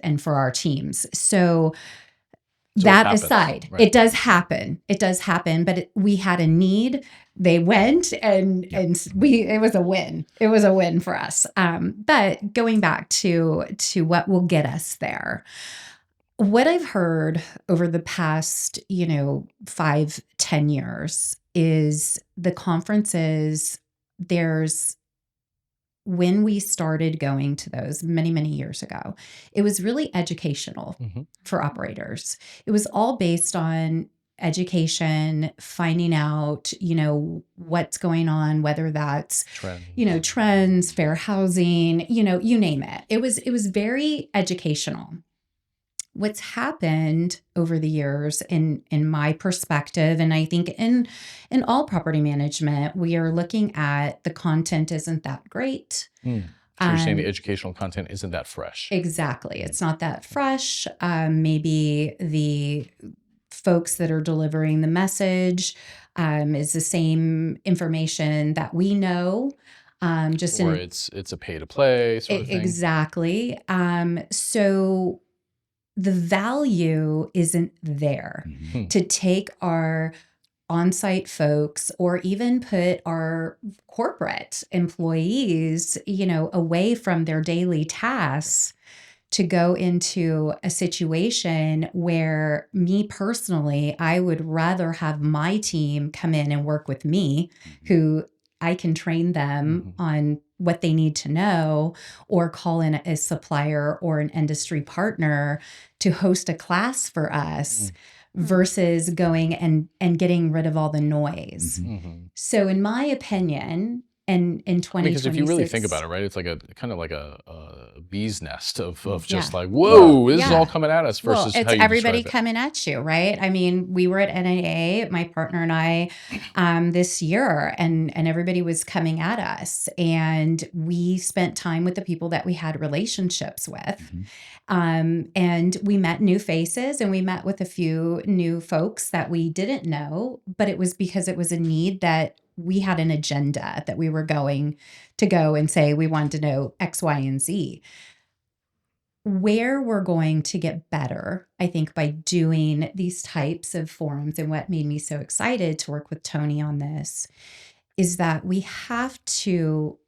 and for our teams. So that happens, aside, right? it does happen. It does happen, but we had a need. They went, and it was a win. It was a win for us. But going back to what will get us there, what I've heard over the past 5-10 years is the conferences. When we started going to those many years ago, it was really educational for operators. It was all based on education, finding out, what's going on, whether that's, trends, fair housing, you name it. It was very educational. What's happened over the years in my perspective, and I think in all property management, we are looking at the content isn't that great. So you're saying the educational content isn't that fresh. Exactly. It's not that fresh. Maybe the folks that are delivering the message is the same information that we know. It's a pay to play sort of thing. Exactly. So the value isn't there to take our on-site folks or even put our corporate employees, away from their daily tasks to go into a situation where me personally, I would rather have my team come in and work with me, who I can train them on what they need to know, or call in a supplier or an industry partner to host a class for us versus going and getting rid of all the noise. So in my opinion, and in 2026, because if you really think about it, right, it's like a kind of like a bee's nest of just Yeah. like, whoa, this is Yeah. all coming at us versus it's how you everybody describe it. coming at you, right? I mean, we were at NAA, my partner and I, this year, and everybody was coming at us, and we spent time with the people that we had relationships with, and we met new faces, and we met with a few new folks that we didn't know, but it was because it was a need that we had an agenda that we were going to go and say we wanted to know X, Y, and Z. Where we're going to get better, I think, by doing these types of forums, and what made me so excited to work with Tony on this, is that we have to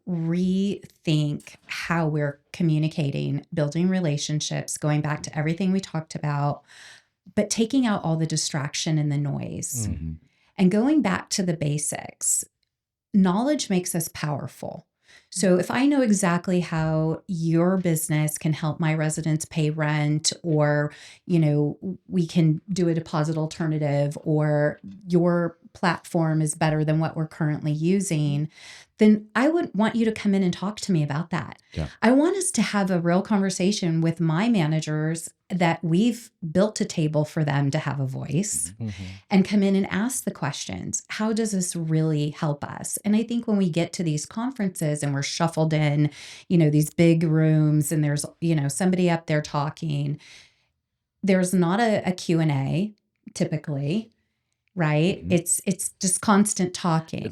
rethink how we're communicating, building relationships, going back to everything we talked about, but taking out all the distraction and the noise. And going back to the basics, knowledge makes us powerful. So if I know exactly how your business can help my residents pay rent, or, we can do a deposit alternative, or your platform is better than what we're currently using, then I would want you to come in and talk to me about that. Yeah. I want us to have a real conversation with my managers that we've built a table for them to have a voice and come in and ask the questions. How does this really help us? And I think when we get to these conferences and we're shuffled in, these big rooms, and there's, somebody up there talking, there's not a Q&A typically, right? It's just constant talking.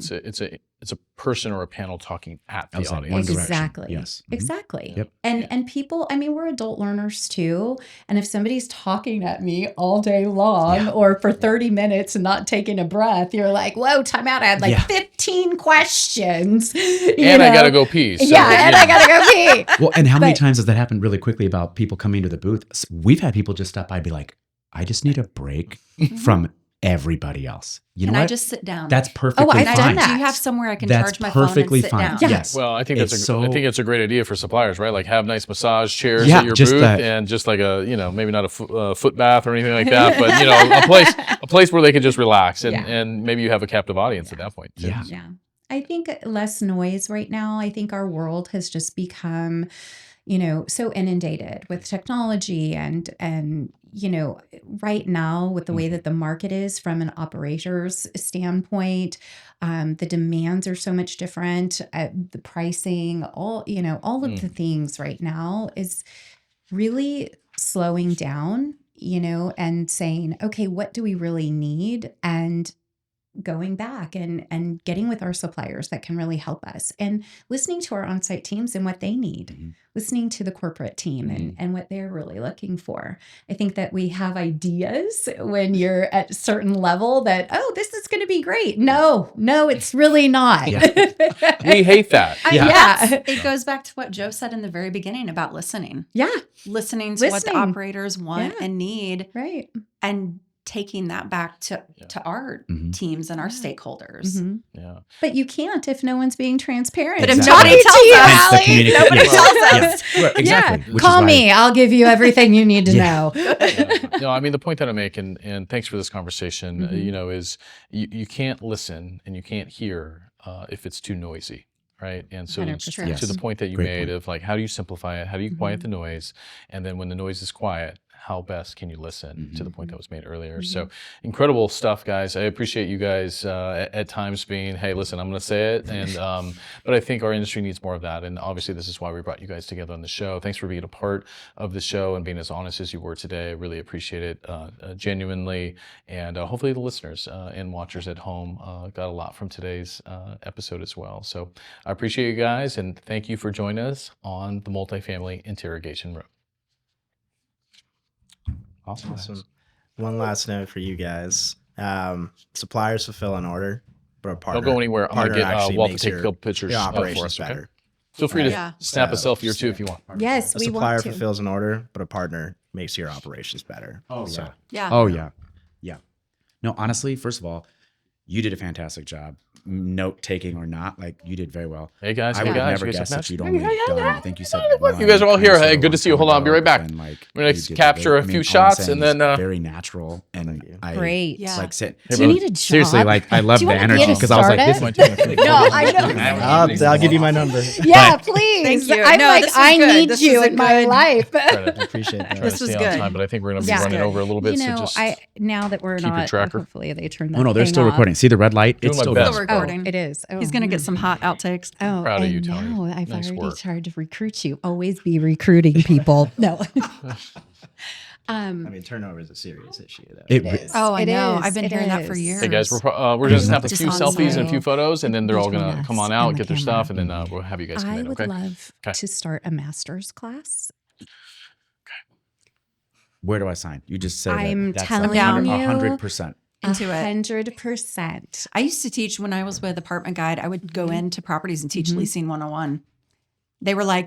It's a person or a panel talking at the Outside one audience. direction. Exactly. Yes. Exactly. Yep. And people, we're adult learners too. And if somebody's talking at me all day long or for 30 minutes and not taking a breath, you're like, whoa, time out. I had 15 questions. And I got to go pee. So, and I got to go pee. Well, and how many times has that happened really quickly about people coming to the booth? We've had people just stop by and be like, I just need a break from everybody else. Can I just sit down? That's perfectly I've fine. done that. Do you have somewhere I can That's charge my phone and perfectly sit fine. down? Yeah. Yes. Well, I think It's I think it's a great idea for suppliers, right? Like have nice massage chairs Yeah, at your just booth, that. and just like a maybe not a foot bath or anything like that, but a place where they can just relax, and maybe you have a captive audience at that point too. Yeah. Yeah. I think less noise right now. I think our world has just become, so inundated with technology and right now with the way that the market is from an operator's standpoint, the demands are so much different. The pricing, all of the things right now is really slowing down, and saying, okay, what do we really need? And going back and getting with our suppliers that can really help us, and listening to our on-site teams and what they need, listening to the corporate team and what they're really looking for. I think that we have ideas when you're at a certain level that, oh, this is going to be great. No, it's really not. We hate that. It goes back to what Joe said in the very beginning about listening. Yeah. Listening to what the operators want and need. Right. And taking that back to our teams and our stakeholders. Yeah. But you can't if no one's being transparent. But if Exactly. nobody tells us, Hence the Allie, communication. nobody tells us. Yeah. Right, exactly. Which is Call why- me. I'll give you everything you need to know. No, I mean, the point that I make, and thanks for this conversation, is you can't listen and you can't hear if it's too noisy. Right. And so 100%. to the point that you Great made point. of like, how do you simplify it? How do you quiet the noise? And then when the noise is quiet, how best can you listen, to the point that was made earlier? So incredible stuff, guys. I appreciate you guys at times being, hey, listen, I'm going to say it. And but I think our industry needs more of that. And obviously this is why we brought you guys together on the show. Thanks for being a part of the show and being as honest as you were today. I really appreciate it genuinely. And hopefully the listeners and watchers at home got a lot from today's episode as well. So I appreciate you guys, and thank you for joining us on the Multifamily Interrogation Room. Awesome. One last note for you guys. Suppliers fulfill an order, but a partner. Don't go anywhere. I'm going to partner get Walt to makes take a couple pictures your for operations us, okay? better. Feel free to Yeah. snap a selfie or two if you want. Yes, A we supplier want to. fulfills an order, but a partner makes your operations better. Oh, So, yeah. Yeah. Oh, yeah. Yeah. No, honestly, first of all, you did a fantastic job. Note taking or not, like you did very well. Hey, guys. I Hey, would guys. never You guys guess have that you'd matched? only Yeah, done, yeah. I think you said Look, you guys are all here. Hey, good to see you. Hold on, I'll be right back. And, like, We're gonna you did capture great. a few all I'm shots saying and then, is very natural. And I Great. Yeah. like said, Do you need a job? seriously, like I love Do you the wanna energy get because I was like, this started? might No, I know. I'll give you my number. Yeah, please. Thank you. I'm No, like, this was I good. need This you was a in my good- life. I appreciate that. Trying This to was stay on good. time, but I think we're going to be Yeah. running over a little bit. so just now that we're keep your not, tracker. hopefully they turn that Oh no, they're thing still off. recording. See the red light? Doing It's my still best. going. Still recording. It is. Oh, He's going to get some hot outtakes. Oh, Proud of and you, Tony. now I've Nice already work. tried to recruit you. Always be recruiting people. No. I mean, turnover is a serious issue, though. It is. Oh, I It know. is. I've been It hearing that for is. years. Hey guys, we're going to snap a Just few on selfies and a site. few photos, and then they're all going Between to come us on out, and the get their camera. stuff, and then we'll have you guys come I in. would Okay. love Okay. to start a master's class. Where do I sign? You just said I'm that's telling like 100%, you. 100%. Into it. 100%. I used to teach when I was with Apartment Guide. I would go into properties and teach leasing 101. They were like,